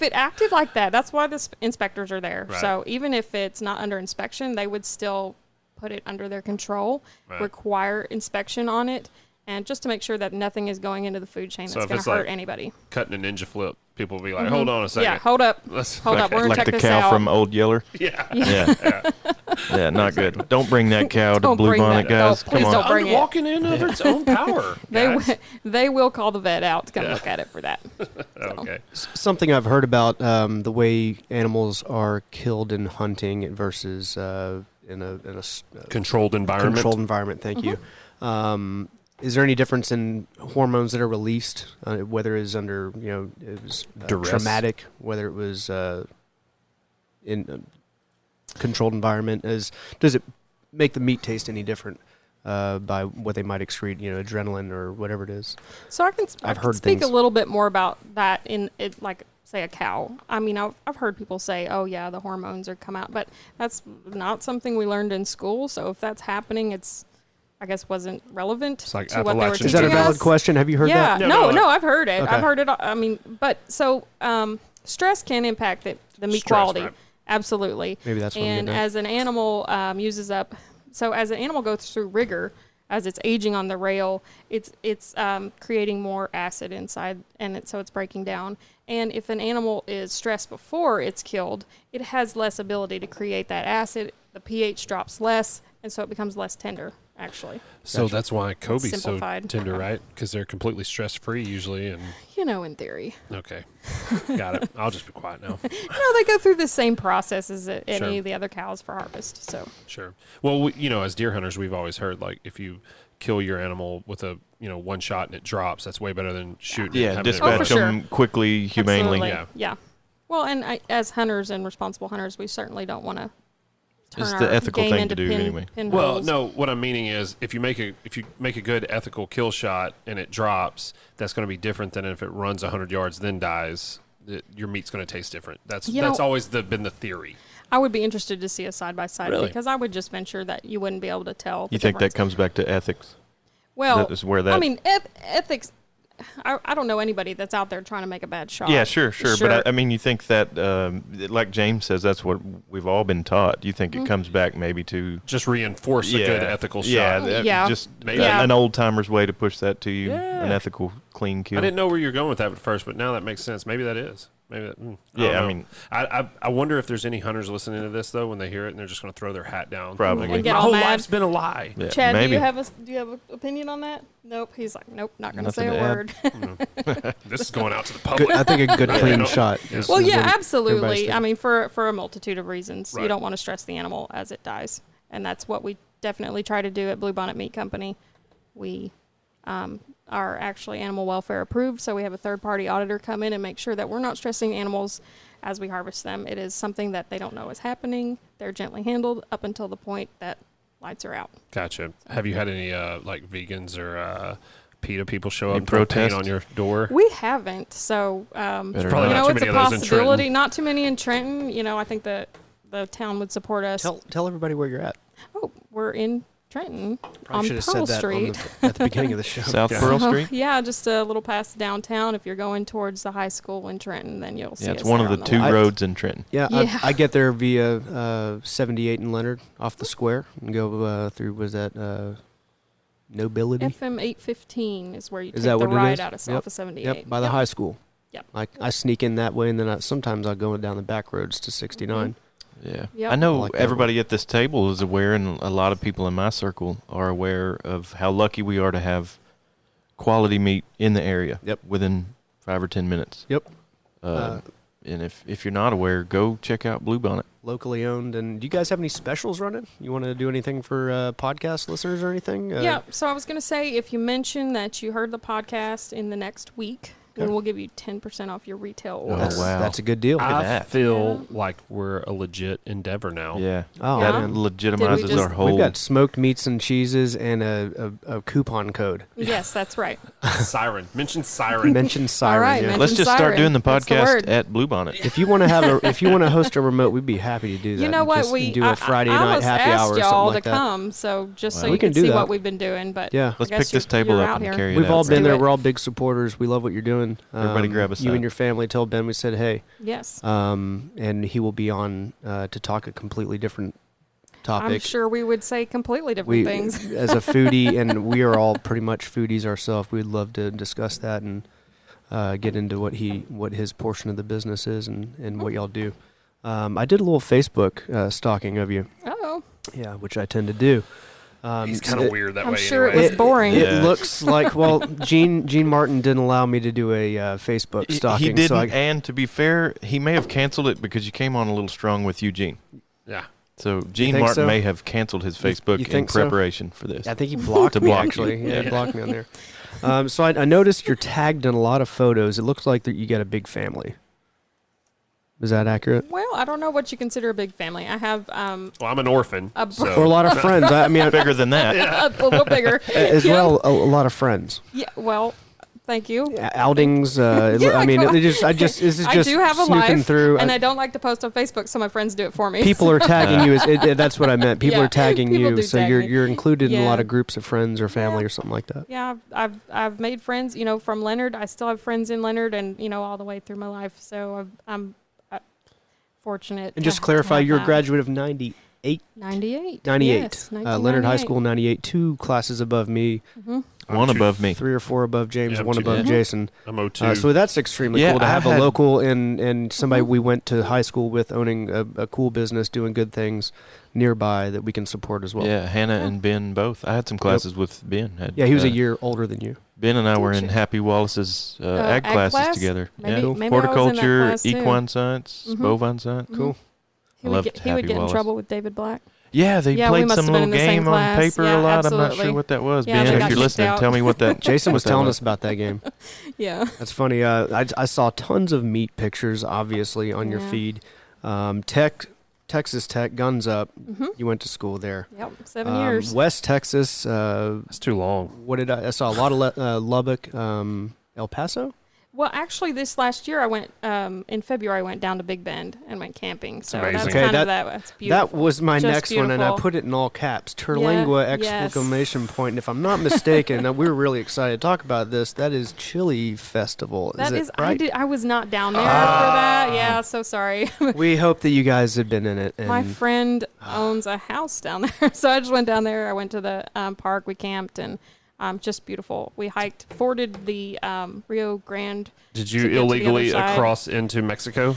it acted like that, that's why the inspectors are there. Right. So even if it's not under inspection, they would still put it under their control, Right. require inspection on it, and just to make sure that nothing is going into the food chain So that's if going it's to hurt like anybody. Cutting a ninja flip, people will be like, hold on a second. Yeah, hold up. Let's, Hold up. We're going to like check the this cow out. from Old Yeller. yeah. Yeah. Yeah, not good. Don't bring that cow to Don't bring Bluebonnet, that- guys. oh, Come please on. don't bring it. Walking in of its own power. guys. They will call the vet out to come Yeah. look at it for that. Okay. Something I've heard about the way animals are killed in hunting versus in a Controlled environment. controlled environment. Thank you. Is there any difference in hormones that are released, whether it's under it was Duress. traumatic, whether it was in a controlled environment? Does it make the meat taste any different by what they might excrete? Adrenaline or whatever it is. So I can heard speak things. a little bit more about that in it, like say a cow. I mean, I've heard people say, "Oh yeah, the hormones are come out," but that's not something we learned in school. So if that's happening, I guess wasn't relevant It's like to what they were Appalachian teaching Is that a valid us. question? Have you heard Yeah, that? no, No, I've heard it. Okay. I've heard it. I mean, but so stress can impact it the meat Stress, quality. right. Absolutely. Maybe that's what I'm And getting at. as an animal uses up, so as an animal goes through rigor, as it's aging on the rail, it's creating more acid inside, and so it's breaking down. And if an animal is stressed before it's killed, it has less ability to create that acid. The pH drops less, and so it becomes less tender, actually. So that's why Kobe's so simplified. tender, right? Because they're completely stress-free usually. And In theory. okay, got it. I'll just be quiet now. They go through the same process as any Sure. of the other cows for harvest. So Sure. Well, as deer hunters, we've always heard like if you kill your animal with a one shot and it drops, that's way better than shooting. it and Yeah, having it dispatch for sure. them quickly, humanely. absolutely. Yeah. Well, and as hunters and responsible hunters, we certainly don't want to turn It's our the ethical game thing into to do anyway. Well, pinholes. no. What I'm meaning is, if you make a good ethical kill shot and it drops, that's going to be different than if it runs 100 yards then dies. Your meat's going to taste different. That's always been the theory. I would be interested to see a side by side Really? because I would just venture that you wouldn't be able to tell. You the think that difference. comes back to ethics? Well, that is where that. I mean, ethics. I don't know anybody that's out there trying to make a bad shot. Yeah, sure. But I mean, you think that, like James says, that's what we've all been taught. Do you think it comes back maybe to Just reinforce a good ethical shot. Yeah. just Maybe. an old timer's way to push that to you, Yeah. an ethical, clean kill. I didn't know where you were going with that at first, but now that makes sense. Maybe that is. Maybe that. Yeah, I don't know. mean- I wonder if there's any hunters listening to this though when they hear it and they're just going to throw their hat down. Probably. Like, And get my all whole mad. life's been a lie. Yeah, Chad, maybe. do you have an opinion on that? Nope. He's like, nope, not going to say Nothing a to add. word. This is going out to the Good, public. I think a good clean no. shot. Yeah. is- Well, is yeah, what everybody's absolutely. thinking. I mean, for a multitude of reasons, Right. you don't want to stress the animal as it dies, and that's what we definitely try to do at Bluebonnet Meat Company. We are actually animal welfare approved, so we have a third-party auditor come in and make sure that we're not stressing animals as we harvest them. It is something that they don't know is happening. They're gently handled up until the point that lights are out. Gotcha. Have you had any like vegans or PETA people show up Any and throw paint protest? on your door? We haven't, so Better probably not. not too it's many a of those in possibility. Trenton. Not too many in Trenton. I think that the town would support us. Tell everybody where you're at. Oh, we're in Trenton Probably on should have Pearl said that Street. at the beginning of the show. South Yeah. Pearl Oh, Street? yeah, just a little past downtown. If you're going towards the high school in Trenton, then you'll see Yeah, it's us one of there the on two left. roads in Trenton. Yeah, Yeah. I get there via 78 and Leonard off the square and go through, was that Nobility? FM 815 is where you Is take that the what it ride is? out of Yep. off of 78. Yep, by the high school. Yep. I sneak in that way, and then sometimes I'll go down the back roads to 69. Yeah. Yep. I know I like that everybody at this table is aware, and a lot of people in my circle are aware of how lucky we are to have quality meat in the area. Yep. Within 5 or 10 minutes. Yep. And if you're not aware, go check out Bluebonnet. Locally owned. And do you guys have any specials running? You want to do anything for podcast listeners or anything? Yeah, so I was going to say, if you mention that you heard the podcast in the next week, Okay. then we'll give you 10% off your retail Oh, order. wow. That's a good deal. at I that. feel like we're a legit endeavor now. Yeah. Oh, Yeah. That man. legitimizes just- our whole. We've got smoked meats and cheeses and a coupon code. Yes, that's right. Siren. Mention Siren. Mention Siren. right, yeah. mention Let's just start Siren. doing the That's the podcast word. at Bluebonnet. If you want to host a remote, we'd be happy to do that. You know and what? just We do a Friday I night almost happy asked hour or y'all something to like that. come, so just so Wow. you We can can do see that. what we've been doing. But Yeah. Let's I pick guess this table you're up out and here. carry it We've out. all Let's been do there. it. We're all big supporters. We love what you're doing. Everybody grab a You and side. your family. Tell Ben we said hey. yes, And he will be on to talk a completely different topic. I'm sure we would say completely different we, things. as a foodie, and we are all pretty much foodies ourselves. We'd love to discuss that and get into what his portion of the business is and what y'all do. I did a little Facebook stalking of you. Oh, Yeah, which I tend to do. He's kind of weird that I'm way sure anyway. it was boring. It Yeah. looks like, well, Gene Martin didn't allow me to do a Facebook stalking. He didn't, so and to be fair, he may have canceled it because you came on a little strong with Eugene. Yeah. So Gene think Martin so? may have canceled his You Facebook in think so? preparation for this. I think he blocked To me, block you. actually. Yeah, Yeah. he blocked me on there. So I noticed you're tagged in a lot of photos. It looks like that you got a big family. Is that accurate? Well, I don't know what you consider a big family. I have Well, I'm an orphan. A so. Or a lot of friends. I mean, Bigger than that. a little bigger. as Yeah. well, a lot of friends. Yeah. Well, thank you. Outings. I mean, this is I just do have a snooping life, through. and I don't like to post on Facebook, so my friends do it for me. People are tagging you. That's what I meant. People Yeah, are tagging people you, do so tag you're me. you're included in a Yeah. lot of groups of friends or family Yeah. or something like that. Yeah, I've made friends. From Leonard. I still have friends in Leonard, and all the way through my life. So I'm fortunate. And to just to clarify, have you're a that. graduate of 98. 98. 98. Yes, Leonard High 1998. School, 98. 2 classes above me. One above me. 3 or 4 above James, Yeah, 1 two above down. Jason. I'm 02. So that's extremely Yeah, cool to I have a had- local and somebody we went to high school with owning a cool business, doing good things nearby that we can support as well. Yeah, Hannah and Ben both. I had some classes with Ben. Yeah, he was a year older than you. Ben and I were Did in you? Happy Wallace's ag ag classes class? together. Maybe, yeah. Cool. maybe I was in that Horticulture, class, too. equine science, Mhm. bovine science. Cool. He I would loved get, he Happy would get in Wallace. trouble with David Black. Yeah, they Yeah, we played must some have been little in the same game on class. paper Yeah, a lot. I'm not absolutely. sure what that was. Yeah, Ben, they if got you're kicked listening, out. tell me what that Jason was what that telling us about that game. Yeah. That's funny. I saw tons of meat pictures, obviously, on your Yeah. feed. Texas Tech, guns up. You went to school there. Yep. 7 years. West Texas. That's too long. What did I saw a lot of Lubbock, El Paso. Well, actually, this last year I went in February. I went down to Big Bend and went camping. So amazing. that's Okay, kind that- of that. That's beautiful. That was my Just next one, and I beautiful. put it in all caps. Terlingua yes. exclamation point. And if I'm not mistaken, we were really excited to talk about this. That is Chili Festival. That is is. it right? I was not down there for that. Yeah. So sorry. We hope that you guys had been in it. And My friend owns a house down there, so I just went down there. I went to the park. We camped and. Just beautiful. We hiked, forded the Rio Grande. Did to you get to the illegally other side. cross into Mexico?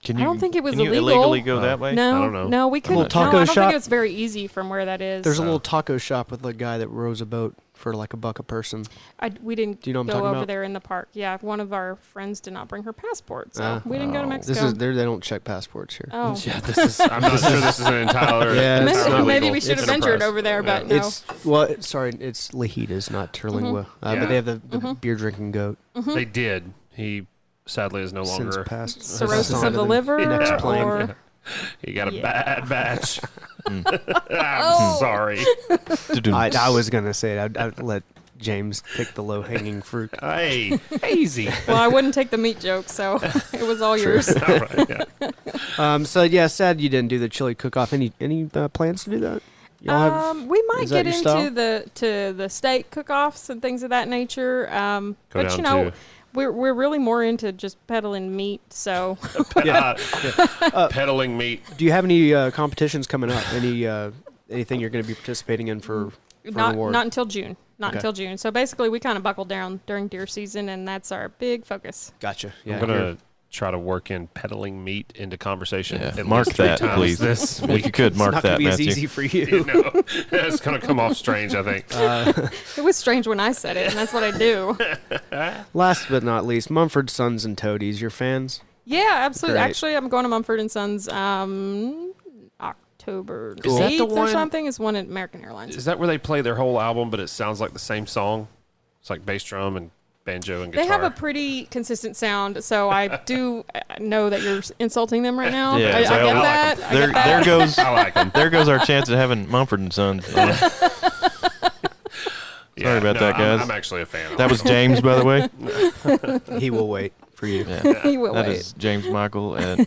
Can I don't think it was can you illegal. illegally go that way? No, I don't know. no, we couldn't. little taco no, I don't shop? think it's very easy from where that is. There's a little taco shop with a guy that rows a boat for like $1 a person. We didn't Do you know what I'm go talking over about? there in the park. Yeah, one of our friends did not bring her passport, so we didn't go to This Mexico. They don't check passports here. Oh, Yeah, this is. I'm not sure this is an entire. Yeah, it's entirely not maybe legal we should have enterprise. ventured over there, but no. It's it's Lajitas, not Terlingua. Yeah. But they have the beer drinking goat. They did. He sadly is no Since longer. past Cirrhosis of the liver, Next plane. or He got a Yeah. bad batch. I'm Oh. sorry. I was gonna say I'd let James pick the low hanging fruit. Hey, easy. well, I wouldn't take the meat joke, so it was all yours. All right, yeah. So yeah, sad you didn't do the chili cook off. Any plans to do that? Y'all have, We might is that get your into style? the steak cook-offs and things of that nature. Go But down you know, to- we're really more into just peddling meat. So Peddling meat. do you have any competitions coming up? Anything you're going to be participating in for an award? not until June. Not Okay. until June. So basically, we kind of buckle down during deer season, and that's our big focus. Gotcha. Yeah, I'm gonna try to work in peddling meat into conversation. Yeah, at mark least 3 that, times please. This If week. you could it's mark not that, going to be as Matthew. easy for you. No, it's gonna come off strange. I think. It was strange when I said it, and that's what I do. Last but not least, Mumford Sons and Toadies. Your fans? Yeah, absolutely. Great. Actually, I'm going to Mumford and Sons October Is that the 8th or one- something. It's one at American Airlines. Is that where they play their whole album, but it sounds like the same song? It's like bass drum and banjo and guitar. They have a pretty consistent sound, so I do know that you're insulting them right now. Yeah, I so I get like that. I There, get that. there goes I like them. there goes our chance of having Mumford and Sons. Sorry about that, guys. I'm actually a fan. That was James, by the way. He will wait for you. Yeah. He will That wait. is James Michael at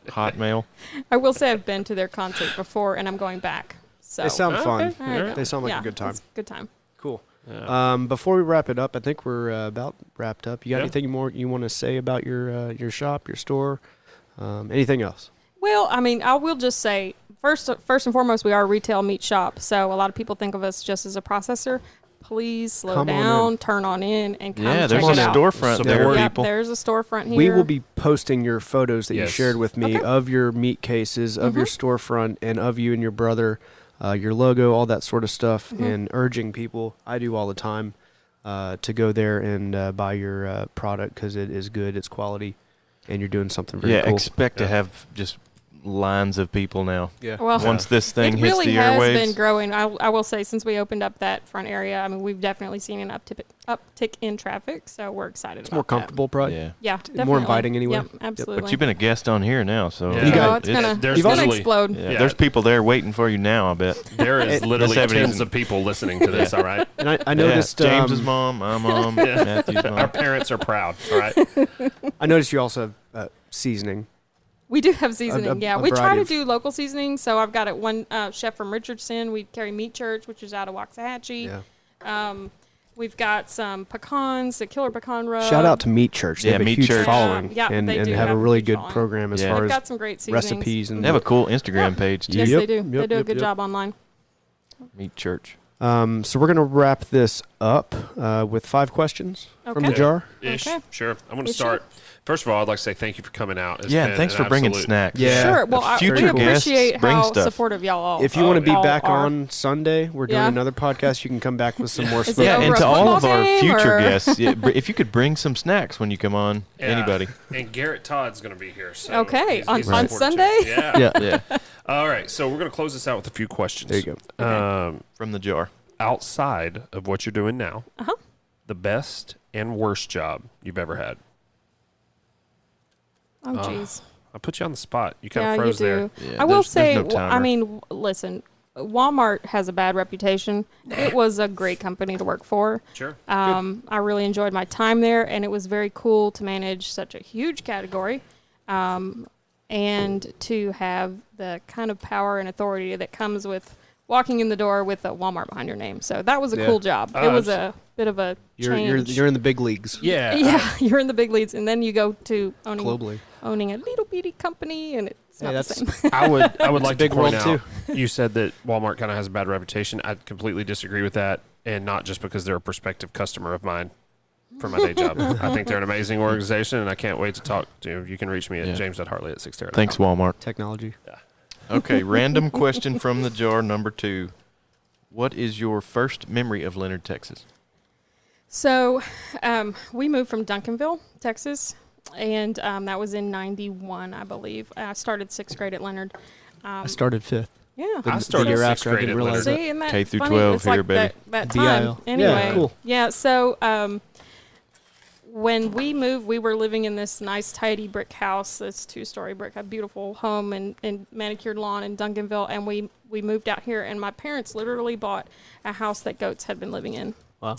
Hotmail. I will say I've been to their concert before, and I'm going back. So They sound fun. Okay. All right. They sound like yeah, a good time. it's a good time. Cool. Yeah. Before we wrap it up, I think we're about wrapped up. You got Yeah. anything more you want to say about your shop, your store? Anything else? Well, I mean, I will just say first and foremost, we are a retail meat shop, so a lot of people think of us just as a processor. Please slow Come on down, in. turn on in, and come Yeah, check there's it a out. storefront Support. there, Yep, people. there's a storefront here. We will be posting your photos that you Yes. shared with me Okay. of your meat cases, of your storefront, and of you and your brother, your logo, all that sort of stuff, and urging people. I do all the time to go there and buy your product because it is good, it's quality, and you're doing something very Yeah, cool. expect to Yeah. have just lines of people now. Yeah. Well, Once this thing it hits really the has airwaves. been growing. I will say since we opened up that front area, I mean, we've definitely seen an uptick in traffic, so we're excited It's about more comfortable, probably. Yeah. that. Yeah, definitely. more inviting anyway. Yep, absolutely. But you've been a guest on here now, so Yeah. You Oh, got- it's gonna, there's it's gonna literally- explode. yeah, Yeah. there's people there waiting for you now, I bet. There is literally 70s tens and- of people listening to this. All right. And I noticed yeah, James's mom, my mom, Matthew's Our mom. parents are proud. All right. I noticed you also have seasoning. We do have seasoning. a Yeah, we try variety to of- do local seasoning. So I've got one chef from Richardson. We carry Meat Church, which is out of Waxahachie. Yeah. We've got some pecans, the killer pecan rub. Shout out to Meat Church. They Yeah, have a Meat huge Church. following, Yeah, and they do have a have a really huge good following. program as Yeah. far They've as got some great seasonings. recipes and They have a cool Instagram page too. Yes, Yep, they do. yep, They do a yep, good yep. job online. Meat Church. So we're gonna wrap this up with 5 questions from the Okay. jar. Ish. Okay. Sure. I'm going to You start. First of all, I'd like to say thank you for coming out. It's Yeah, been thanks an for bringing absolute- snacks. Yeah. Sure. Well, the we future guests appreciate bring how stuff. supportive y'all all. If you want to be all back are. on Sunday, we're doing Yeah. another podcast. You can come back with some more Is it stuff. Yeah, over and a to all of football our game, future or- guests, if you could bring some snacks when you come on, Yeah. anybody. And Garrett Todd's going to be here. So Okay, he's on supported too. Sunday? Yeah. Yeah, All right. So we're going to close this out with a few questions. There you go. from the jar. Outside of what you're doing now, Uh-huh. the best and worst job you've ever had. Oh, jeez. I put you on the spot. You kind Yeah, of you froze there. do. Yeah, I will there's say, no timer. I mean, listen, Walmart has a bad reputation. It was a great company to work for. Sure. I really enjoyed my time there, and it was very cool to manage such a huge category, and to have the kind of power and authority that comes with walking in the door with a Walmart behind your name. So that was a Yeah. cool job. It was a bit of a You're change. you're in the big leagues Yeah. yeah, you're in the big leads, and then you go to globally. owning a little bitty company, and it's not the that's- same. I would like to big point world, out, you said that Walmart kind of has a bad reputation. I completely disagree with that, and not just because they're a prospective customer of mine for my day job. I think they're an amazing organization, and I can't wait to talk to you. You can reach me at Yeah. james.hartley at 6terra. Thanks, Walmart. Technology. Okay, random question from the jar, number 2. What is your first memory of Leonard, Texas? So, we moved from Duncanville, Texas, and that was in '91, I believe. I started 6th grade at Leonard. I started 5th. Yeah. I The started year 6th after, I grade didn't at realize Leonard. See, isn't that K through funny? 12 It's here, like baby. That BIL. time. Yeah, Anyway. cool. Yeah, so when we moved, we were living in this nice, tidy brick house, this 2-story brick, a beautiful home and manicured lawn in Duncanville, and we moved out here, and my parents literally bought a house that goats had been living in. Wow.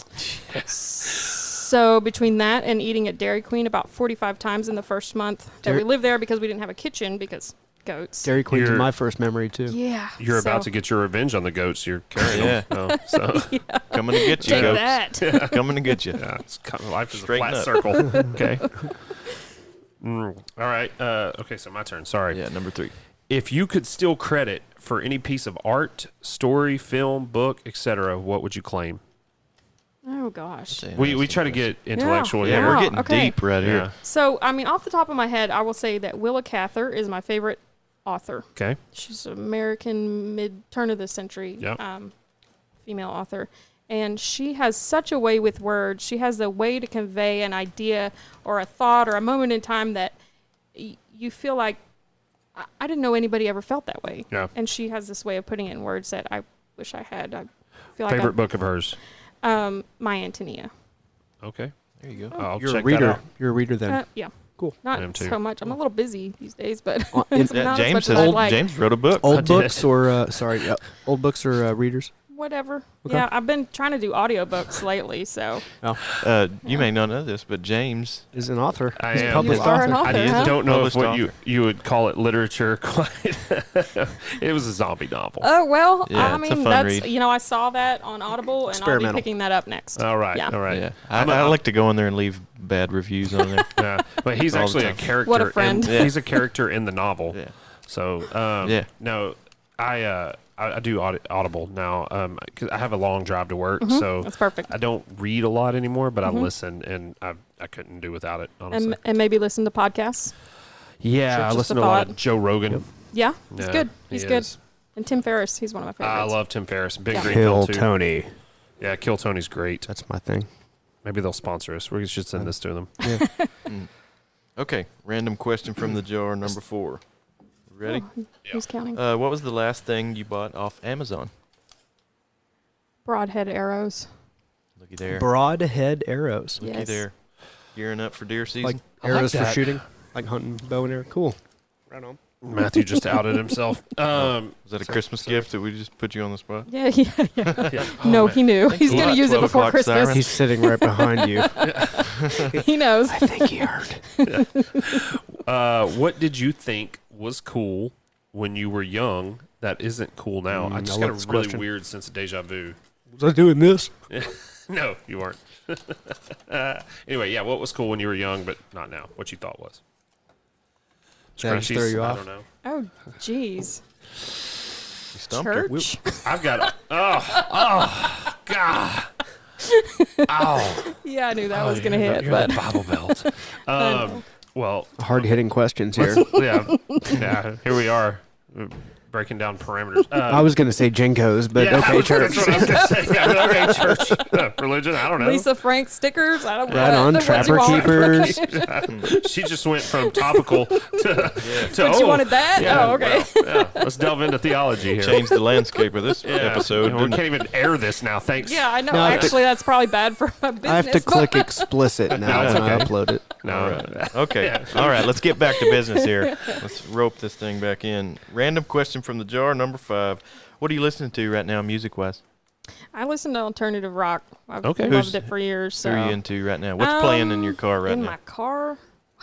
So between that and eating at Dairy Queen about 45 times in the first month that we lived there, because we didn't have a kitchen because goats. Dairy Queen's You're- my first memory too. Yeah. You're about so- to get your revenge on the goats. You're carrying Yeah. them. Oh, so, Coming to get you, Take goats. that. Coming to get you. yeah, it's kind of, life is Straighten a flat up. circle. Okay. All right. Okay, so my turn. Sorry. Yeah, number 3. If you could steal credit for any piece of art, story, film, book, etc., what would you claim? Oh gosh. We try to get intellectual Yeah, here. we're Wow, getting okay. deep right Yeah. here. So, I mean, off the top of my head, I will say that Willa Cather is my favorite author. Okay. She's an American mid-turn of the century Yep. female author. And she has such a way with words. She has a way to convey an idea or a thought or a moment in time that you feel like, I didn't know anybody ever felt that way. Yeah. And she has this way of putting it in words that I wish I had. I feel like Favorite book of hers? My Antonia. Okay. There you go. I'll You're a check that reader. out. You're a reader then. Yeah. Cool. I am Not too. so much. I'm a little busy these days, but In- not as James much says as I'd like. James wrote a book. Old did. books or old books or readers? Whatever. Okay. Yeah, I've been trying to do audiobooks lately, so You may not know this, but James Is an author. I He's a am. published You are an author. author, I huh? don't know if Published what author. you would call it literature quite. It was a zombie novel. Oh well, Yeah, I it's a mean fun that's read. I saw that on Audible, and I'll be Experimental. picking that up next. All right. Yeah. All right. Yeah, I'm I a- like to go in there and leave bad reviews on there. Yeah. But he's All the actually a time. character. What a friend. In, he's a character in the novel. Yeah. So Yeah. no, I do Audible now. 'Cause I have a long drive to work, so That's perfect. I don't read a lot anymore. But I listen, and I couldn't do without it. Honestly. And maybe listen to podcasts. Yeah, I just listen a to a lot thought. of Joe Rogan. Yeah, he's Yeah, good. he He's good. is. And Tim Ferriss, he's one of my I favorites. love Tim Ferriss. Big Yeah. Green Kill Pill too. Tony. Yeah, Kill Tony's great. That's my thing. Maybe they'll sponsor us. We should send this to them. Okay, random question from the jar, number 4. Ready? Who's counting? What was the last thing you bought off Amazon? Broadhead arrows. Looky there. Broadhead arrows. Looky Yes. there. Gearing up for deer season. Like I like arrows for that. shooting. Like hunting bow and arrow. Cool. Right on. Matthew just outed himself. Was that a Christmas gift that we just put you on the spot? Yeah, yeah. No, he knew. Thanks He's a going to lot, use it 12 before o'clock Christmas. siren. He's sitting right behind you. He knows. I think he heard. What did you think was cool when you were young that isn't cool now? I just I got like a this really question. weird sense of deja vu. Was I doing this? No, you weren't. Anyway, yeah, what was cool when you were young, but not now? What you thought was? Did I just throw you I off? don't know. Oh, jeez. You stumped her. Church. I've got. God. Oh. Yeah, I knew that was gonna hit, You're but the Bible Belt. Well, Hard hitting questions here. yeah. Here we are, breaking down parameters. I was going to say Jinkos, but yeah, okay, church. That's what I was gonna say. Yeah, okay, church, religion. I don't know. Lisa Frank stickers. I don't know. Right on, what Trapper you want. Keepers. She just went from topical to. But you wanted that? Yeah, Oh, okay. well, yeah. Let's delve into theology here. Changed the landscape of this episode. We didn't can't even air this now. Thanks. Yeah, I know. No, I have to- Actually, that's probably bad for my business. I have to but- click explicit now it's when I okay. upload it. No. All right. Okay. Yeah. All right. Let's get back to business here. Let's rope this thing back in. Random question from the jar, number 5. What are you listening to right now, music-wise? I listen to alternative rock. I've Okay. loved it for years. So. Who are you into right now? What's playing in your car right in now? my car,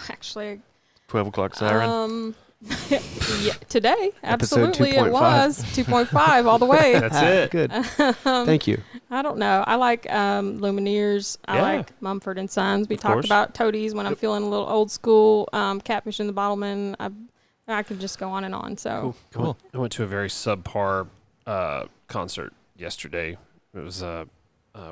actually. 12 o'clock siren. Yeah, today, Episode absolutely, 2.5. it was 2.5 all the way. That's it. Good. Thank you. I don't know. I like Lumineers. I Yeah. like Mumford and Sons. We Of talked course. about Toadies when I'm feeling a little old school. Catfish and the Bottlemen. I could just go on and on. So Cool. I went to a very subpar concert yesterday. It was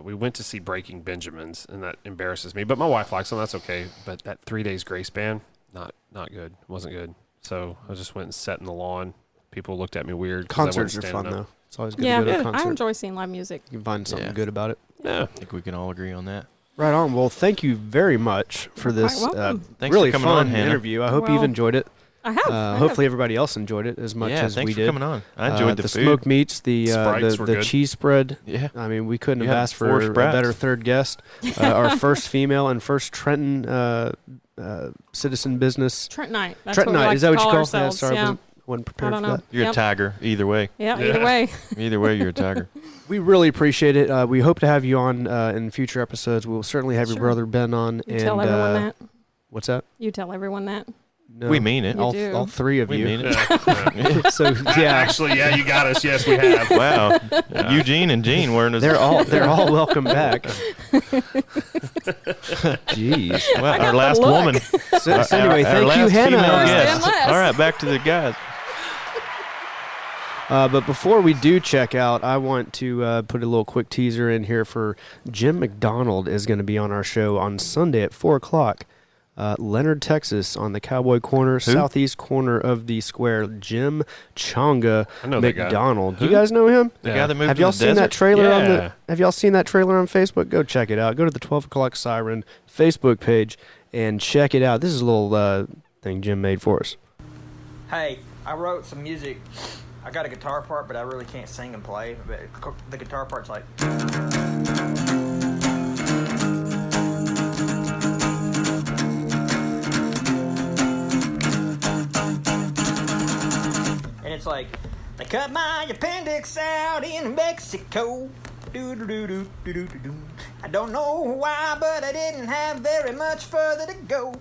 we went to see Breaking Benjamins, and that embarrasses me. But my wife likes them. That's okay. But that 3 Days Grace band, not good. Wasn't good. So I just went and sat in the lawn. People looked at me weird. 'cause I wasn't Concerts are standing fun, up. though. It's always good yeah, to go to a I concert. enjoy seeing live music. You can find something Yeah. good about it. Yeah. I think we can all agree on that. Right on. Well, thank you very much for You're this quite welcome. Thanks really for coming fun on, Hannah. interview. I hope you've Well, enjoyed it. I have. Hopefully everybody else enjoyed it as much yeah, as thanks we for did. coming on. I enjoyed the food. smoked meats, the Sprites were good. cheese spread. Yeah. I mean, we couldn't You have had asked 4 for a Sprites. better third guest. Our first female and first Trenton citizen business. Trentonite. That's Trentonite, what we like is that to what you call call it? ourselves. Sorry, Yeah. wasn't I prepared don't for know. that. You're Yep. a tiger either way. Yeah, Yeah. either way. Either way, you're a tiger. We really appreciate it. We hope to have you on in future episodes. We'll certainly have your Sure. brother Ben on. You and tell everyone that. What's that? You tell everyone that. No, We mean it. You do. all 3 of We you. mean it. Yeah. So yeah, Actually, yeah, you got us. Yes, we have. Wow. Yeah. Eugene and Gene weren't as... they're all welcome back. Jeez. Well, I got our the last look. woman. So Our anyway, thank you, last Hannah. female First guest. and last. All right, back to the guys. But before we do check out, I want to put a little quick teaser in here for Jim McDonald is going to be on our show on Sunday at 4 o'clock. Leonard, Texas, on the Cowboy Corner, southeast corner of the square. Jim Chonga I know that guy. McDonald. Do you Who? guys know him? The Yeah. guy that moved Have to y'all the seen desert? that trailer on Yeah. the? Have y'all seen that trailer on Facebook? Go check it out. Go to the 12 o'clock Siren Facebook page and check it out. This is a little thing Jim made for us. Hey, I wrote some music. I got a guitar part, but I really can't sing and play. But the guitar part's like. And it's like, they cut my appendix out in Mexico. Do-do-do-do-do-do-do. I don't know why, but I didn't have very much further to go.